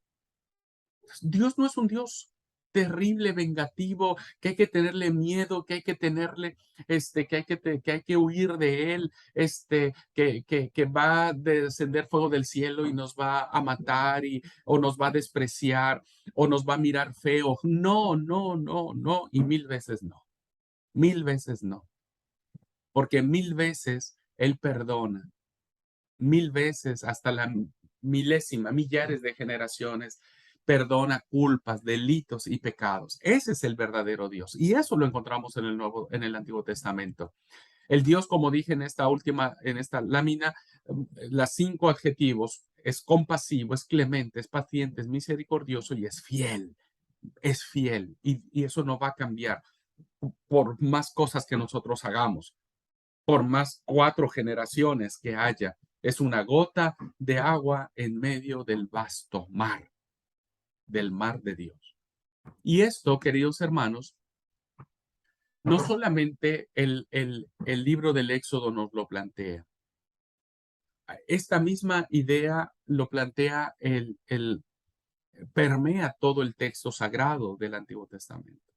Dios no es un Dios terrible, vengativo, que hay que tenerle miedo, que hay que tenerle, que hay que huir de él, que va a descender fuego del cielo y nos va a matar o nos va a despreciar o nos va a mirar feo. No, no, no, no, y mil veces no, porque mil veces Él perdona, mil veces hasta la milésima, millares de generaciones, perdona culpas, delitos y pecados. Ese es el verdadero Dios. Y eso lo encontramos en el Antiguo Testamento. El Dios, como dije en esta lámina, las 5 adjetivos, es compasivo, es clemente, es paciente, es misericordioso y es fiel. Es fiel. Y eso no va a cambiar por más cosas que nosotros hagamos, por más 4 generaciones que haya. Es una gota de agua en medio del vasto mar, del mar de Dios. Y esto, queridos hermanos, no solamente el libro del Éxodo nos lo plantea. Esta misma idea lo plantea permea todo el texto sagrado del Antiguo Testamento.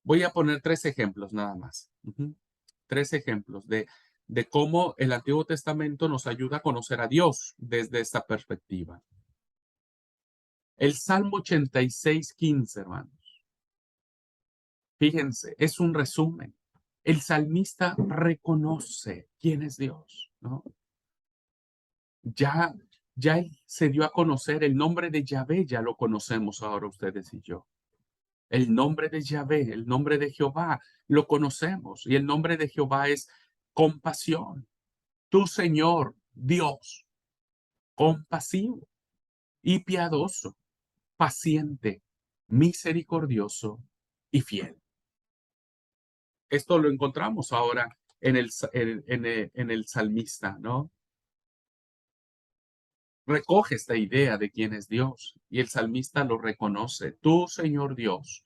Voy a poner 3 ejemplos nada más. 3 ejemplos de cómo el Antiguo Testamento nos ayuda a conocer a Dios desde esta perspectiva. El Salmo 86:15, hermanos. Fíjense, es un resumen. El salmista reconoce quién es Dios, ¿no? Ya, ya él se dio a conocer el nombre de Yahvé, ya lo conocemos ahora ustedes y yo. El nombre de Yahvé, el nombre de Jehová, lo conocemos. Y el nombre de Jehová es compasión. Tu Señor, Dios, compasivo y piadoso, paciente, misericordioso y fiel. Esto lo encontramos ahora en el salmista, ¿no? Recoge esta idea de quién es Dios y el salmista lo reconoce. Tu Señor Dios,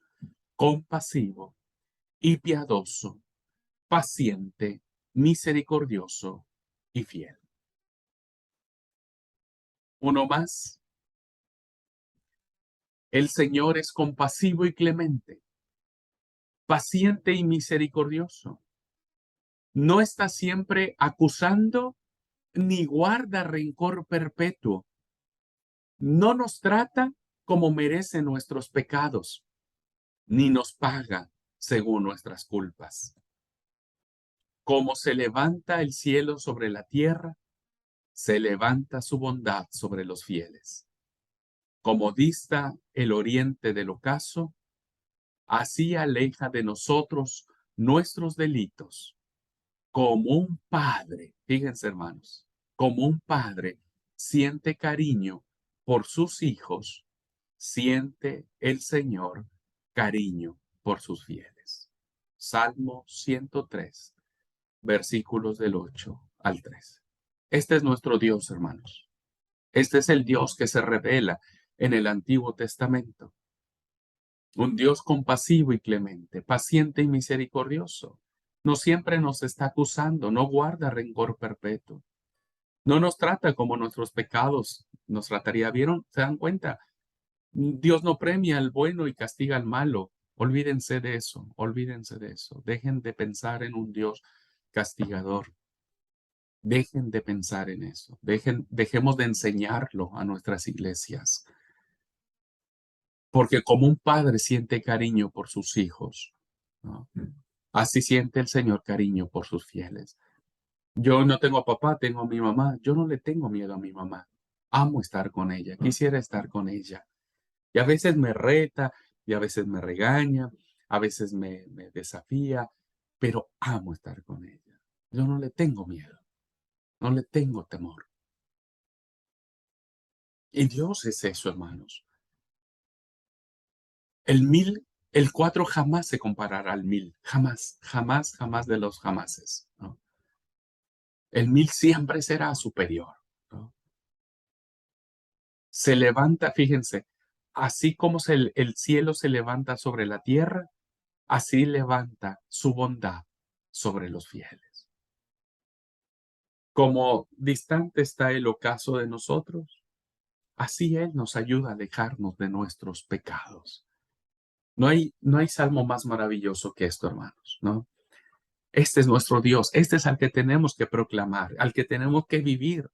compasivo y piadoso, paciente, misericordioso y fiel. Uno más. El Señor es compasivo y clemente, paciente y misericordioso. No está siempre acusando ni guarda rencor perpetuo. No nos trata como merecen nuestros pecados, ni nos paga según nuestras culpas. Como se levanta el cielo sobre la tierra, se levanta su bondad sobre los fieles. Como dista el oriente del ocaso, así aleja de nosotros nuestros delitos. Como un padre, fíjense hermanos, como un padre siente cariño por sus hijos, siente el Señor cariño por sus fieles. Salmo 103, versículos del 8 al 13. Este es nuestro Dios, hermanos. Este es el Dios que se revela en el Antiguo Testamento. Un Dios compasivo y clemente, paciente y misericordioso. No siempre nos está acusando, no guarda rencor perpetuo. No nos trata como nuestros pecados nos trataría. ¿Vieron? ¿Se dan cuenta? Dios no premia al bueno y castiga al malo. Olvídense de eso, olvídense de eso. Dejen de pensar en un Dios castigador. Dejen de pensar en eso. Dejemos de enseñarlo a nuestras iglesias. Porque como un padre siente cariño por sus hijos, ¿no? Así siente el Señor cariño por sus fieles. Yo no tengo a papá, tengo a mi mamá. Yo no le tengo miedo a mi mamá. Amo estar con ella, quisiera estar con ella. Y a veces me reta, y a veces me regaña, a veces me desafía, pero amo estar con ella. Yo no le tengo miedo, no le tengo temor. Y Dios es eso, hermanos. El 4 jamás se comparará al 1000. Jamás, jamás, jamás de los jamases, ¿no? El 1000 siempre será superior, ¿no? Se levanta, fíjense, así como el cielo se levanta sobre la tierra, así levanta su bondad sobre los fieles. Como distante está el ocaso de nosotros, así Él nos ayuda a alejarnos de nuestros pecados. No hay salmo más maravilloso que esto, hermanos, ¿no? Este es nuestro Dios, este es al que tenemos que proclamar, al que tenemos que vivir,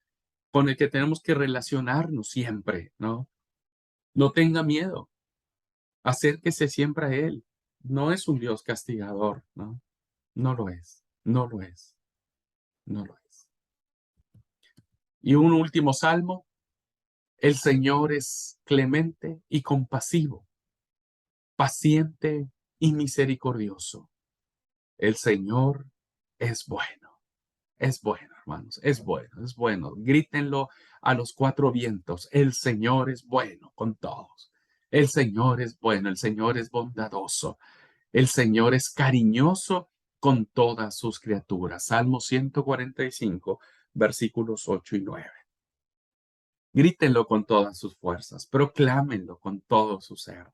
con el que tenemos que relacionarnos siempre, ¿no? No tenga miedo, acérquese siempre a Él. No es un Dios castigador, ¿no? No lo es, no lo es, no lo es. Y un último salmo, el Señor es clemente y compasivo, paciente y misericordioso. El Señor es bueno. Es bueno, hermanos, es bueno, es bueno. Grítenlo a los cuatro vientos. El Señor es bueno con todos. El Señor es bueno, el Señor es bondadoso. El Señor es cariñoso con todas sus criaturas. Salmo 145, versículos 8 y 9. Grítenlo con todas sus fuerzas, proclámenlo con todo su ser.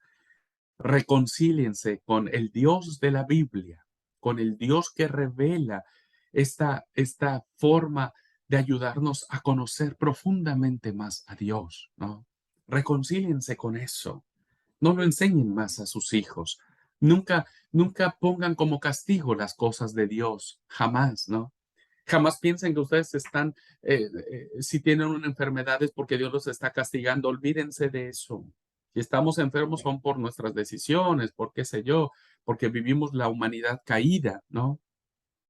Reconcíliense con el Dios de la Biblia, con el Dios que revela esta forma de ayudarnos a conocer profundamente más a Dios, ¿no? Reconcíliense con eso. No lo enseñen más a sus hijos. Nunca pongan como castigo las cosas de Dios. Jamás, ¿no? Jamás piensen que ustedes están, si tienen una enfermedad es porque Dios los está castigando. Olvídense de eso. Si estamos enfermos son por nuestras decisiones, por qué sé yo, porque vivimos la humanidad caída, ¿no?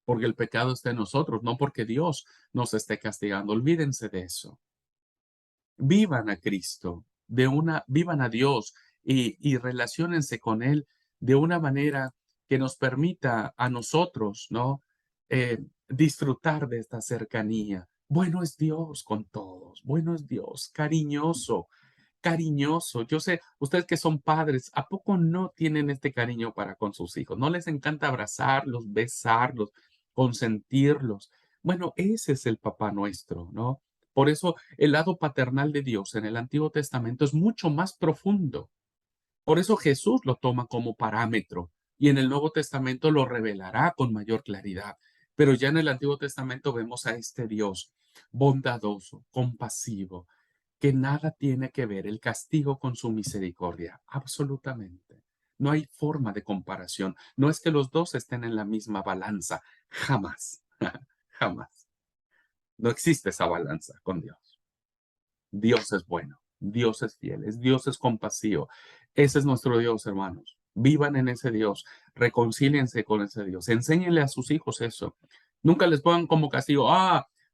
Porque el pecado está en nosotros, no porque Dios nos esté castigando. Olvídense de eso. Vivan a Cristo, vivan a Dios y relaciónense con Él de una manera que nos permita a nosotros, ¿no? Disfrutar de esta cercanía. Bueno es Dios con todos, bueno es Dios, cariñoso, cariñoso. Yo sé, ustedes que son padres, ¿a poco no tienen este cariño para con sus hijos? ¿No les encanta abrazarlos, besarlos, consentirlos? Bueno, ese es el papá nuestro, ¿no? Por eso el lado paternal de Dios en el Antiguo Testamento es mucho más profundo. Por eso Jesús lo toma como parámetro y en el Nuevo Testamento lo revelará con mayor claridad. Pero ya en el Antiguo Testamento vemos a este Dios bondadoso, compasivo, que nada tiene que ver el castigo con su misericordia, absolutamente. No hay forma de comparación. No es que los dos estén en la misma balanza, jamás, jamás. No existe esa balanza con Dios. Dios es bueno, Dios es fiel, Dios es compasivo. Ese es nuestro Dios, hermanos. Vivan en ese Dios, reconcíliense con ese Dios, enséñenle a sus hijos eso. Nunca les pongan como castigo,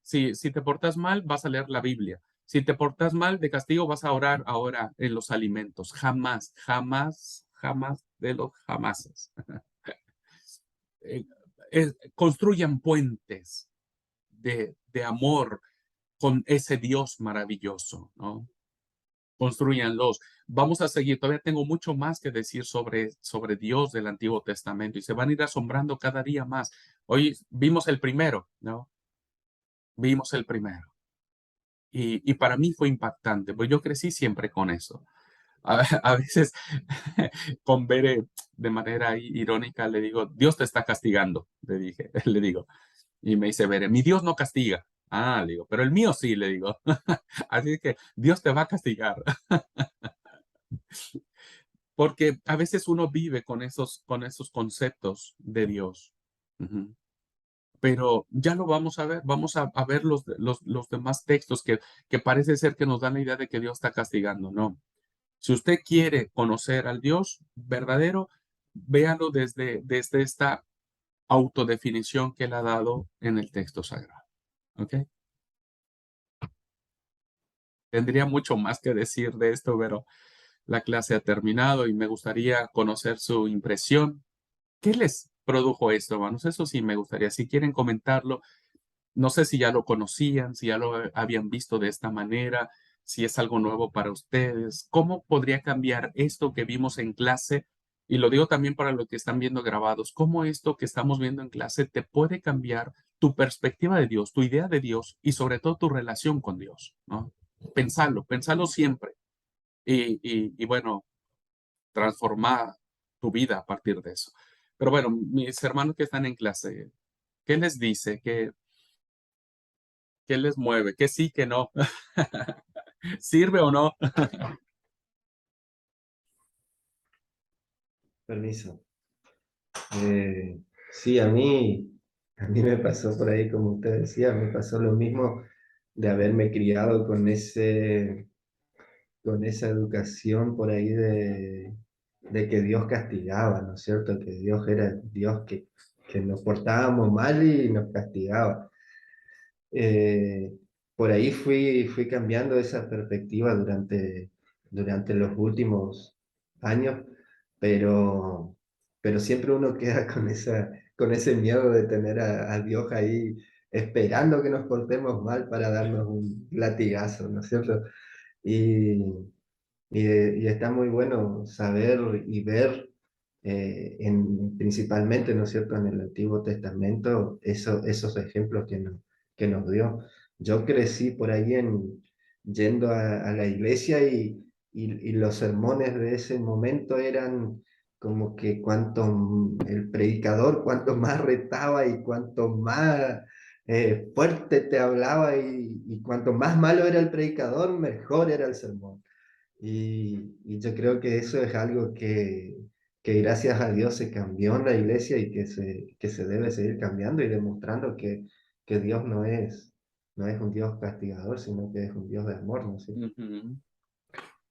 si te portas mal, vas a leer la Biblia. Si te portas mal, de castigo vas a orar ahora en los alimentos. Jamás, jamás, jamás de los jamases. Eh, construyan puentes de amor con ese Dios maravilloso, ¿no? Construyanlos. Vamos a seguir, todavía tengo mucho más que decir sobre Dios del Antiguo Testamento y se van a ir asombrando cada día más. Hoy vimos el primero, ¿no? Vimos el primero. Y para mí fue impactante, pues yo crecí siempre con eso. A veces con Bere, de manera irónica, le digo, Dios te está castigando, le dije, le digo. Y me dice Bere, mi Dios no castiga. Le digo, pero el mío sí, le digo. Así que Dios te va a castigar. Porque a veces uno vive con esos conceptos de Dios. Ujú. Pero ya lo vamos a ver, vamos a ver los demás textos que parece ser que nos dan la idea de que Dios está castigando. No. Si usted quiere conocer al Dios verdadero, véalo desde esta autodefinición que él ha dado en el texto sagrado. ¿Ok? Tendría mucho más que decir de esto, pero la clase ha terminado y me gustaría conocer su impresión. ¿Qué les produjo esto, hermanos? Eso sí me gustaría. Si quieren comentarlo, no sé si ya lo conocían, si ya lo habían visto de esta manera, si es algo nuevo para ustedes. ¿Cómo podría cambiar esto que vimos en clase? Y lo digo también para los que están viendo grabados. ¿Cómo esto que estamos viendo en clase te puede cambiar tu perspectiva de Dios, tu idea de Dios y sobre todo tu relación con Dios, ¿no? Pensalo siempre. Y bueno, transformar tu vida a partir de eso. Pero bueno, mis hermanos que están en clase, ¿qué les dice? ¿Qué les mueve? ¿Qué sí, qué no? ¿Sirve o no? Permiso. Sí, a mí me pasó por ahí, como usted decía, me pasó lo mismo de haberme criado con esa educación por ahí de que Dios castigaba, ¿no es cierto? Que Dios era el Dios que nos portábamos mal y nos castigaba. Eh, por ahí fui cambiando esa perspectiva durante los últimos años, pero, pero siempre uno queda con ese miedo de tener a Dios ahí esperando que nos portemos mal para darnos un latigazo, ¿no es cierto? Y, y está muy bueno saber y ver, principalmente, ¿no es cierto?, en el Antiguo Testamento, esos ejemplos que nos dio. Yo crecí por ahí yendo a la iglesia y los sermones de ese momento eran como que el predicador, cuanto más retaba y cuanto más fuerte te hablaba y cuanto más malo era el predicador, mejor era el sermón. Y yo creo que eso es algo que gracias a Dios se cambió en la iglesia y que se debe seguir cambiando y demostrando que Dios no es un Dios castigador, sino que es un Dios de amor, ¿no? Sí. Ujú.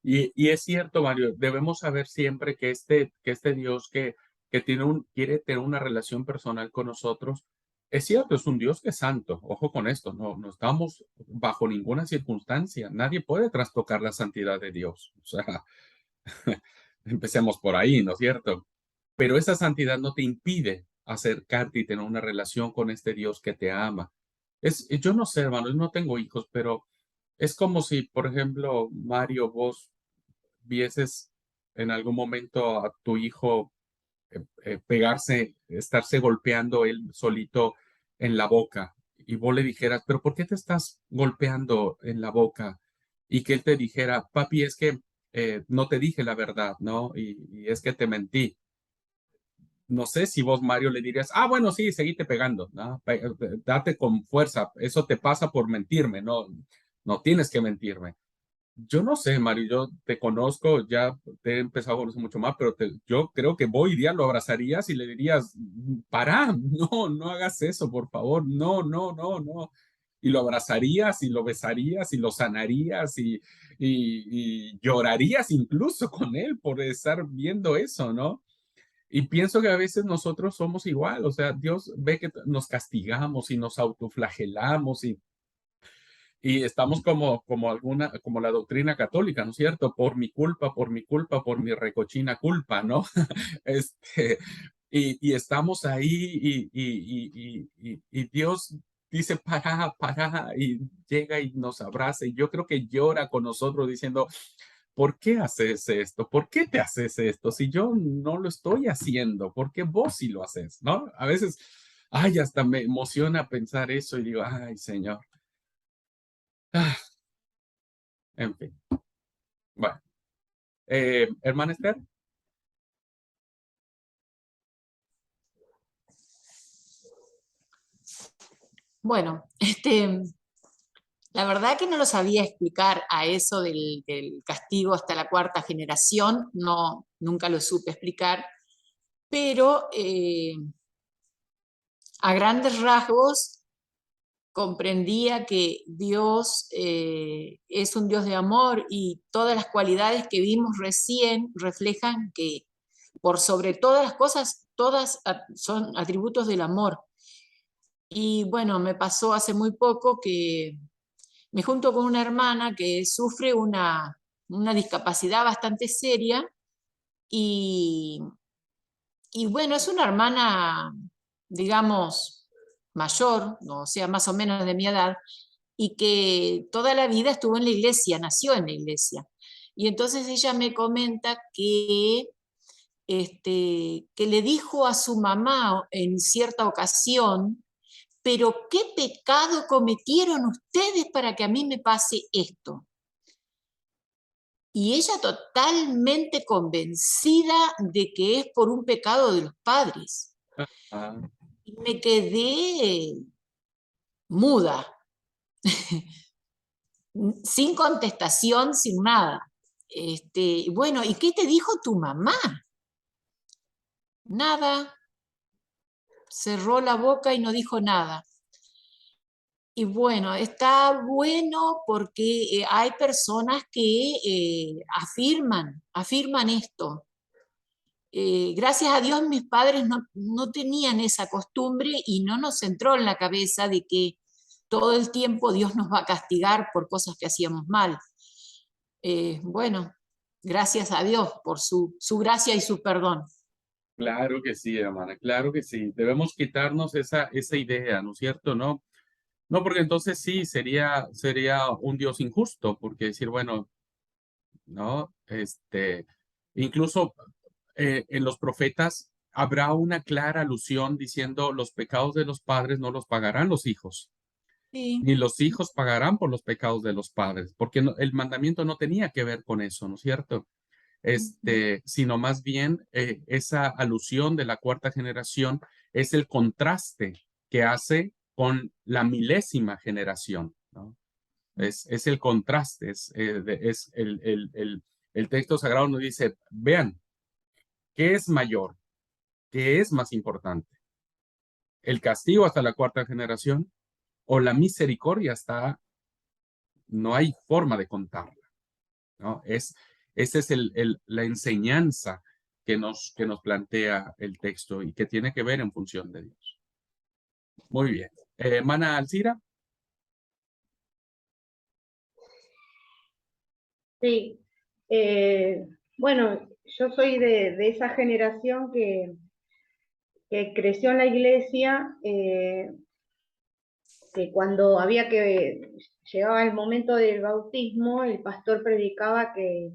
Y es cierto, Mario, debemos saber siempre que este Dios que quiere tener una relación personal con nosotros, es cierto, es un Dios que es santo. Ojo con esto, no estamos bajo ninguna circunstancia. Nadie puede trastocar la santidad de Dios. O sea, empecemos por ahí, ¿no es cierto? Pero esa santidad no te impide acercarte y tener una relación con este Dios que te ama. Yo no sé, hermano, yo no tengo hijos, pero es como si, por ejemplo, Mario, vos vieses en algún momento a tu hijo estarse golpeando él solito en la boca y vos le dijeras, pero ¿por qué te estás golpeando en la boca? Y que él te dijera, papi, es que no te dije la verdad, ¿no? Y es que te mentí. No sé si vos, Mario, le dirías, ah, bueno, sí, seguite pegando, ¿no? Date con fuerza, eso te pasa por mentirme, no, no tienes que mentirme. Yo no sé, Mario, yo te conozco, ya te he empezado a conocer mucho más, pero yo creo que vos irías, lo abrazarías y le dirías, para, no hagas eso, por favor, no. Y lo abrazarías y lo besarías y lo sanarías y llorarías incluso con él por estar viendo eso, ¿no? Y pienso que a veces nosotros somos igual, o sea, Dios ve que nos castigamos y nos autoflagelamos y estamos como la doctrina católica, ¿no es cierto? Por mi recochina culpa, ¿no? Este, y estamos ahí y Dios dice, para, y llega y nos abraza, y yo creo que llora con nosotros diciendo, ¿por qué haces esto? ¿Por qué te haces esto? Si yo no lo estoy haciendo, ¿por qué vos sí lo haces? ¿No? A veces, ay, hasta me emociona pensar eso y digo, ay, Señor. Ah, en fin. Bueno, hermana Esther. Bueno, la verdad que no lo sabía explicar a eso del castigo hasta la cuarta generación, no, nunca lo supe explicar, pero a grandes rasgos comprendía que Dios es un Dios de amor y todas las cualidades que vimos recién reflejan que por sobre todas las cosas, todas son atributos del amor. Y bueno, me pasó hace muy poco que me junto con una hermana que sufre una discapacidad bastante seria y, y bueno, es una hermana, digamos, mayor, o sea, más o menos de mi edad, y que toda la vida estuvo en la iglesia, nació en la iglesia. Y entonces ella me comenta que le dijo a su mamá en cierta ocasión, pero ¿qué pecado cometieron ustedes para que a mí me pase esto? Y ella totalmente convencida de que es por un pecado de los padres. Ah, Y me quedé muda, sin contestación, sin nada. Bueno, ¿y qué te dijo tu mamá? nada, cerró la boca y no dijo nada. Y bueno, está bueno porque hay personas que afirman esto. Gracias a Dios mis padres no tenían esa costumbre y no nos entró en la cabeza de que todo el tiempo Dios nos va a castigar por cosas que hacíamos mal. Bueno, gracias a Dios por su gracia y su perdón. Claro que sí, hermana, claro que sí. Debemos quitarnos esa idea, ¿no es cierto? No, no, porque entonces sí, sería un Dios injusto, porque decir, bueno, ¿no? Incluso en los profetas habrá una clara alusión diciendo los pecados de los padres no los pagarán los hijos, Sí. ni los hijos pagarán por los pecados de los padres, porque el mandamiento no tenía que ver con eso, ¿no es cierto? Sino más bien esa alusión de la cuarta generación es el contraste que hace con la milésima generación, ¿no? Es el contraste, es el texto sagrado nos dice, vean, ¿qué es mayor? ¿Qué es más importante? ¿El castigo hasta la cuarta generación o la misericordia hasta no hay forma de contarla, ¿no? Esa es la enseñanza que nos plantea el texto y que tiene que ver en función de Dios. Muy bien. Hermana Alcira. Sí, bueno, yo soy de esa generación que creció en la iglesia, que cuando llegaba el momento del bautismo, el pastor predicaba que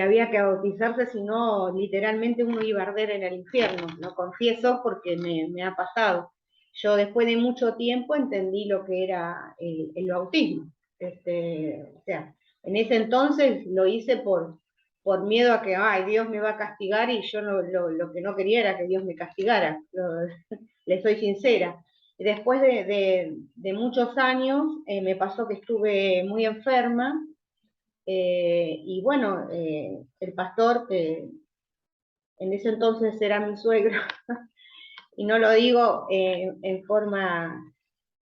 había que bautizarse, si no, literalmente uno iba a arder en el infierno. Lo confieso porque me ha pasado. Yo después de mucho tiempo entendí lo que era el bautismo. O sea, en ese entonces lo hice por miedo a que, ay, Dios me va a castigar, y yo lo que no quería era que Dios me castigara. Le soy sincera. Después de muchos años me pasó que estuve muy enferma, y bueno, el pastor, que en ese entonces era mi suegro, y no lo digo en forma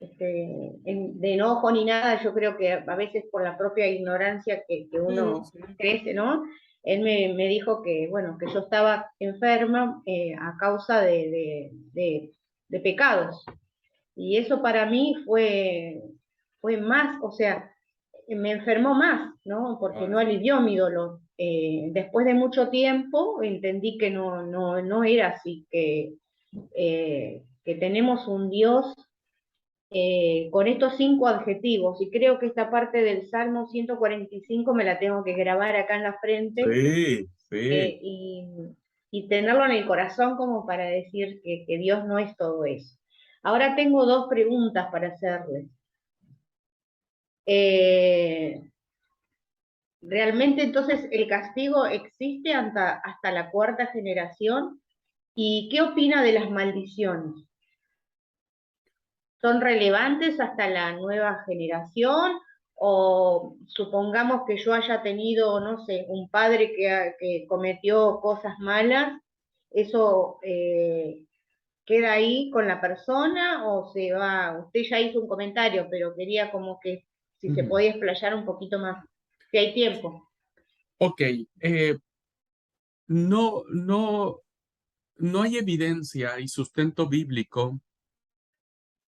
de enojo ni nada, yo creo que a veces por la propia ignorancia que Sí, uno sí. crece, ¿no? Él me dijo que, bueno, que yo estaba enferma a causa de pecados. Y eso para mí fue más, o sea, me enfermó más, ¿no? Porque Ah, no alivió mi dolor. Después de mucho tiempo entendí que no era así, que tenemos un Dios con estos 5 adjetivos, y creo que esta parte del Salmo 145 me la tengo que grabar acá en la frente, sí, sí. eh, y, y tenerlo en el corazón como para decir que Dios no es todo eso. Ahora tengo 2 preguntas para hacerles. Eh, ¿Realmente entonces el castigo existe hasta la cuarta generación? ¿Y qué opina de las maldiciones? ¿Son relevantes hasta la nueva generación? O supongamos que yo haya tenido, no sé, un padre que cometió cosas malas, ¿eso queda ahí con la persona o se va? Usted ya hizo un comentario, pero quería como que si se Ujú. podía explayar un poquito más, si hay tiempo. Ok, no, no, no hay evidencia y sustento bíblico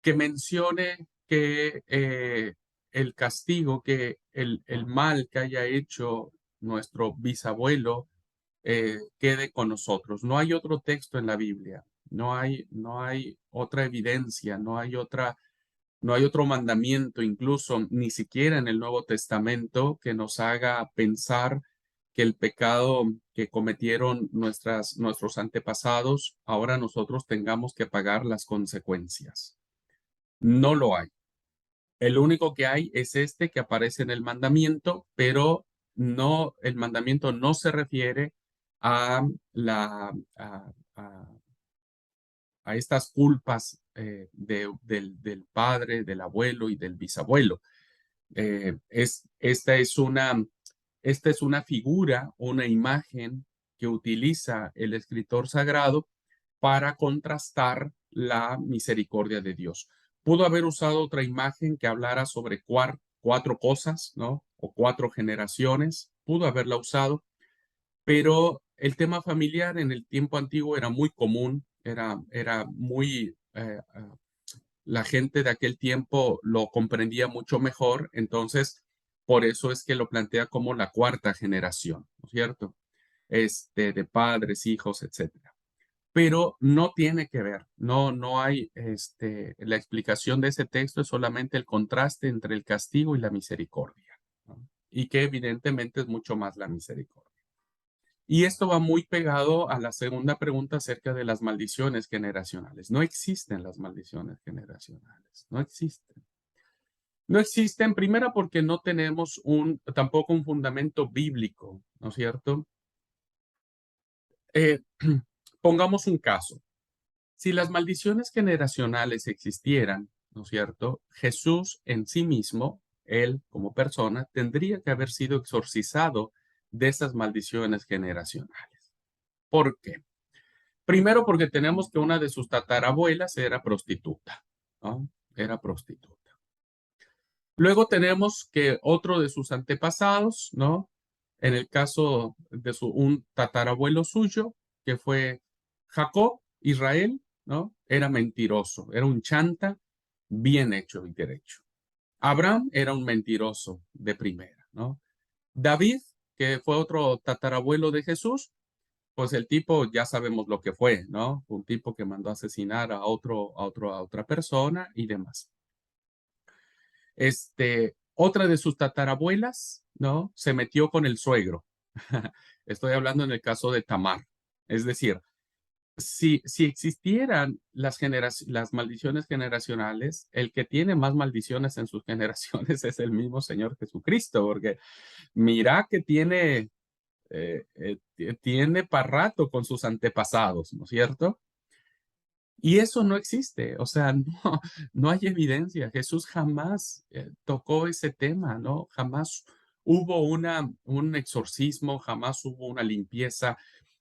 que mencione que el castigo, que el mal que haya hecho nuestro bisabuelo quede con nosotros. No hay otro texto en la Biblia, no hay otra evidencia, no hay otro mandamiento, incluso ni siquiera en el Nuevo Testamento, que nos haga pensar que el pecado que cometieron nuestros antepasados, ahora nosotros tengamos que pagar las consecuencias. No lo hay. El único que hay es este que aparece en el mandamiento, pero no, el mandamiento no se refiere a a estas culpas del padre, del abuelo y del bisabuelo. Esta esta es una figura, una imagen que utiliza el escritor sagrado para contrastar la misericordia de Dios. Pudo haber usado otra imagen que hablara sobre cuatro cosas, ¿no? O 4 generaciones, pudo haberla usado, pero el tema familiar en el tiempo antiguo era muy común, era muy, la gente de aquel tiempo lo comprendía mucho mejor, entonces por eso es que lo plantea como la 4ª generación, ¿no es cierto? De padres, hijos, etcétera. Pero no tiene que ver, no hay, la explicación de ese texto es solamente el contraste entre el castigo y la misericordia, ¿no? Y que evidentemente es mucho más la misericordia. Y esto va muy pegado a la segunda pregunta acerca de las maldiciones generacionales. No existen las maldiciones generacionales, no existen. No existen, primero porque no tenemos tampoco un fundamento bíblico, ¿no es cierto? Pongamos un caso. Si las maldiciones generacionales existieran, ¿no es cierto? Jesús en sí mismo, él como persona, tendría que haber sido exorcizado de esas maldiciones generacionales. ¿Por qué? Primero porque tenemos que una de sus tatarabuelas era prostituta, ¿no? Era prostituta. Luego tenemos que otro de sus antepasados, ¿no? En el caso de un tatarabuelo suyo, que fue Jacob, Israel, ¿no? Era mentiroso, era un chanta bien hecho y derecho. Abraham era un mentiroso de primera, ¿no? David, que fue otro tatarabuelo de Jesús, pues el tipo ya sabemos lo que fue, ¿no? Un tipo que mandó a asesinar a otra persona y demás. Otra de sus tatarabuelas, ¿no? Se metió con el suegro. Estoy hablando en el caso de Tamar. Es decir, si existieran las maldiciones generacionales, el que tiene más maldiciones en sus generaciones es el mismo Señor Jesucristo, porque mira que tiene para rato con sus antepasados, ¿no es cierto? Y eso no existe, o sea, no hay evidencia. Jesús jamás tocó ese tema, ¿no? Jamás hubo un exorcismo, jamás hubo una limpieza,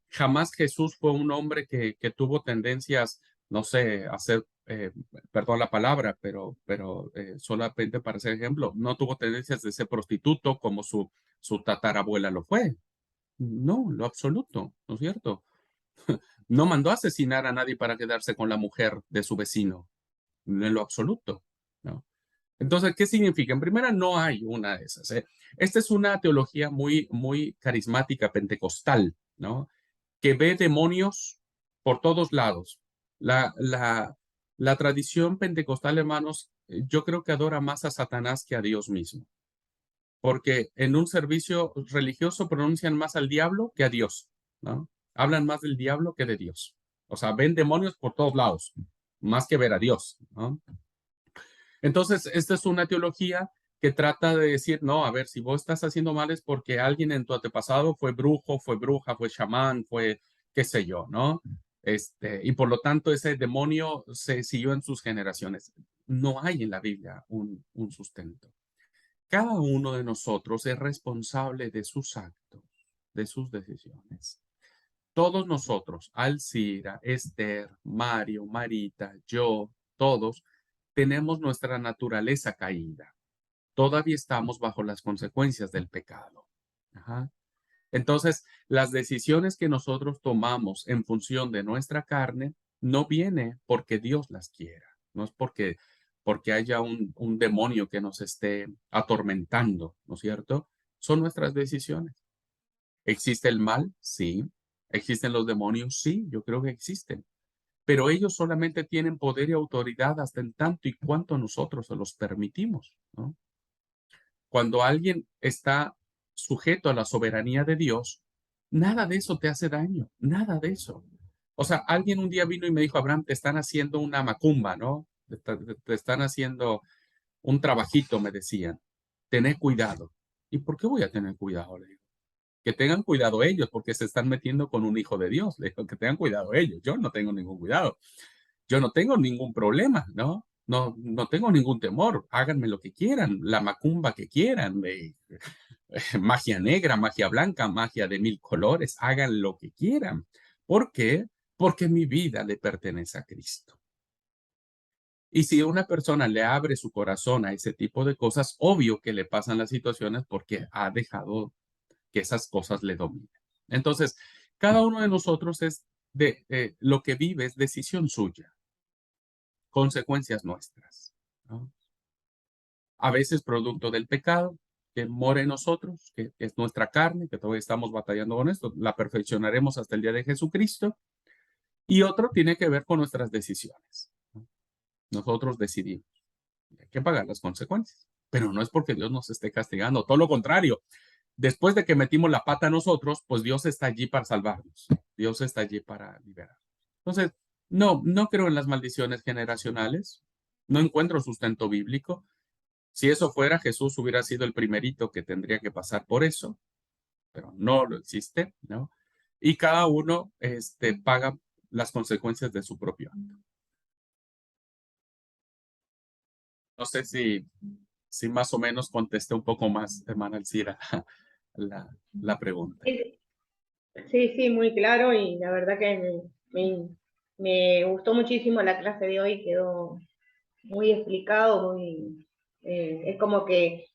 jamás Jesús fue un hombre que tuvo tendencias, no sé, a hacer, perdón la palabra, pero solamente para ser ejemplo, no tuvo tendencias de ser prostituto como su tatarabuela lo fue. No, lo absoluto, ¿no es cierto? No mandó a asesinar a nadie para quedarse con la mujer de su vecino, en lo absoluto, ¿no? Entonces, ¿qué significa? En primera, no hay una de esas, ¿eh? Esta es una teología muy, muy carismática, pentecostal, ¿no? Que ve demonios por todos lados. La tradición pentecostal, hermanos, yo creo que adora más a Satanás que a Dios mismo, porque en un servicio religioso pronuncian más al diablo que a Dios, ¿no? Hablan más del diablo que de Dios. O sea, ven demonios por todos lados, más que ver a Dios, ¿no? Entonces, esta es una teología que trata de decir, no, a ver, si vos estás haciendo mal es porque alguien en tu antepasado fue brujo, fue bruja, fue chamán, fue qué sé yo, ¿no? Y por lo tanto ese demonio se siguió en sus generaciones. No hay en la Biblia un sustento. Cada uno de nosotros es responsable de sus actos, de sus decisiones. Todos nosotros, Alcira, Esther, Mario, Marita, yo, todos, tenemos nuestra naturaleza caída. Todavía estamos bajo las consecuencias del pecado. Ajá. Entonces, las decisiones que nosotros tomamos en función de nuestra carne no viene porque Dios las quiera, no es porque haya un demonio que nos esté atormentando, ¿no es cierto? Son nuestras decisiones. ¿Existe el mal? Sí. ¿Existen los demonios? Sí, yo creo que existen. Pero ellos solamente tienen poder y autoridad hasta en tanto y cuanto nosotros se los permitimos, ¿no? Cuando alguien está sujeto a la soberanía de Dios, nada de eso te hace daño, nada de eso. O sea, alguien un día vino y me dijo, Abraham, te están haciendo una macumba, ¿no? Te están haciendo un trabajito, me decían. Tené cuidado. ¿Y por qué voy a tener cuidado? Le digo. Que tengan cuidado ellos, porque se están metiendo con un hijo de Dios. Le digo, que tengan cuidado ellos. Yo no tengo ningún cuidado. Yo no tengo ningún problema, ¿no? No tengo ningún temor. Háganme lo que quieran, la macumba que quieran, magia negra, magia blanca, magia de 1000 colores, hagan lo que quieran. ¿Por qué? porque mi vida le pertenece a Cristo. Y si una persona le abre su corazón a ese tipo de cosas, obvio que le pasan las situaciones porque ha dejado que esas cosas le dominen. Entonces, cada uno de nosotros es lo que vive es decisión suya, consecuencias nuestras, ¿no? A veces producto del pecado que mora en nosotros, que es nuestra carne, que todavía estamos batallando con esto, la perfeccionaremos hasta el día de Jesucristo. Y otro tiene que ver con nuestras decisiones, ¿no? Nosotros decidimos. Hay que pagar las consecuencias. Pero no es porque Dios nos esté castigando, todo lo contrario. Después de que metimos la pata nosotros, pues Dios está allí para salvarnos. Dios está allí para liberar. Entonces, no creo en las maldiciones generacionales. No encuentro sustento bíblico. Si eso fuera, Jesús hubiera sido el primerito que tendría que pasar por eso, pero no lo existe, ¿no? Y cada uno paga las consecuencias de su propio acto. No sé si más o menos contesté un poco más, hermana Alcira, la pregunta. Sí, sí, muy claro, y la verdad que me gustó muchísimo la clase de hoy, quedó muy explicado, es como que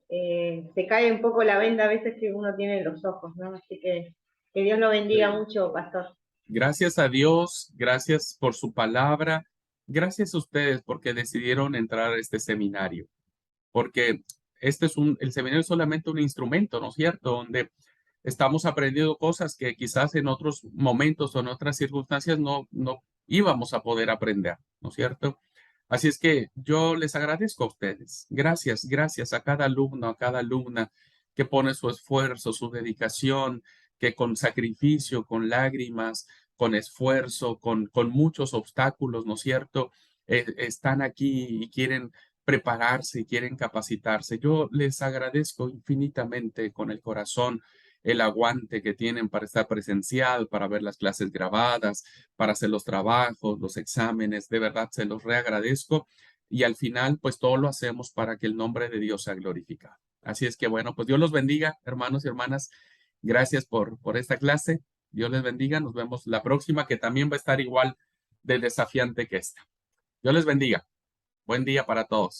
se cae un poco la venda a veces que uno tiene en los ojos, ¿no? Así que Dios lo bendiga mucho, pastor. Gracias a Dios, gracias por su palabra, gracias a ustedes porque decidieron entrar a este seminario, porque el seminario es solamente un instrumento, ¿no es cierto? Donde estamos aprendiendo cosas que quizás en otros momentos o en otras circunstancias no íbamos a poder aprender, ¿no es cierto? Así es que yo les agradezco a ustedes. Gracias a cada alumno, a cada alumna que pone su esfuerzo, su dedicación, que con sacrificio, con lágrimas, con esfuerzo, con muchos obstáculos, ¿no es cierto? Están aquí y quieren prepararse y quieren capacitarse. Yo les agradezco infinitamente con el corazón el aguante que tienen para estar presencial, para ver las clases grabadas, para hacer los trabajos, los exámenes. De verdad, se los reagradezco. Y al final, pues todo lo hacemos para que el nombre de Dios sea glorificado. Así es que bueno, pues Dios los bendiga, hermanos y hermanas. Gracias por esta clase. Dios les bendiga. Nos vemos la próxima, que también va a estar igual de desafiante que esta. Dios les bendiga. Buen día para todos.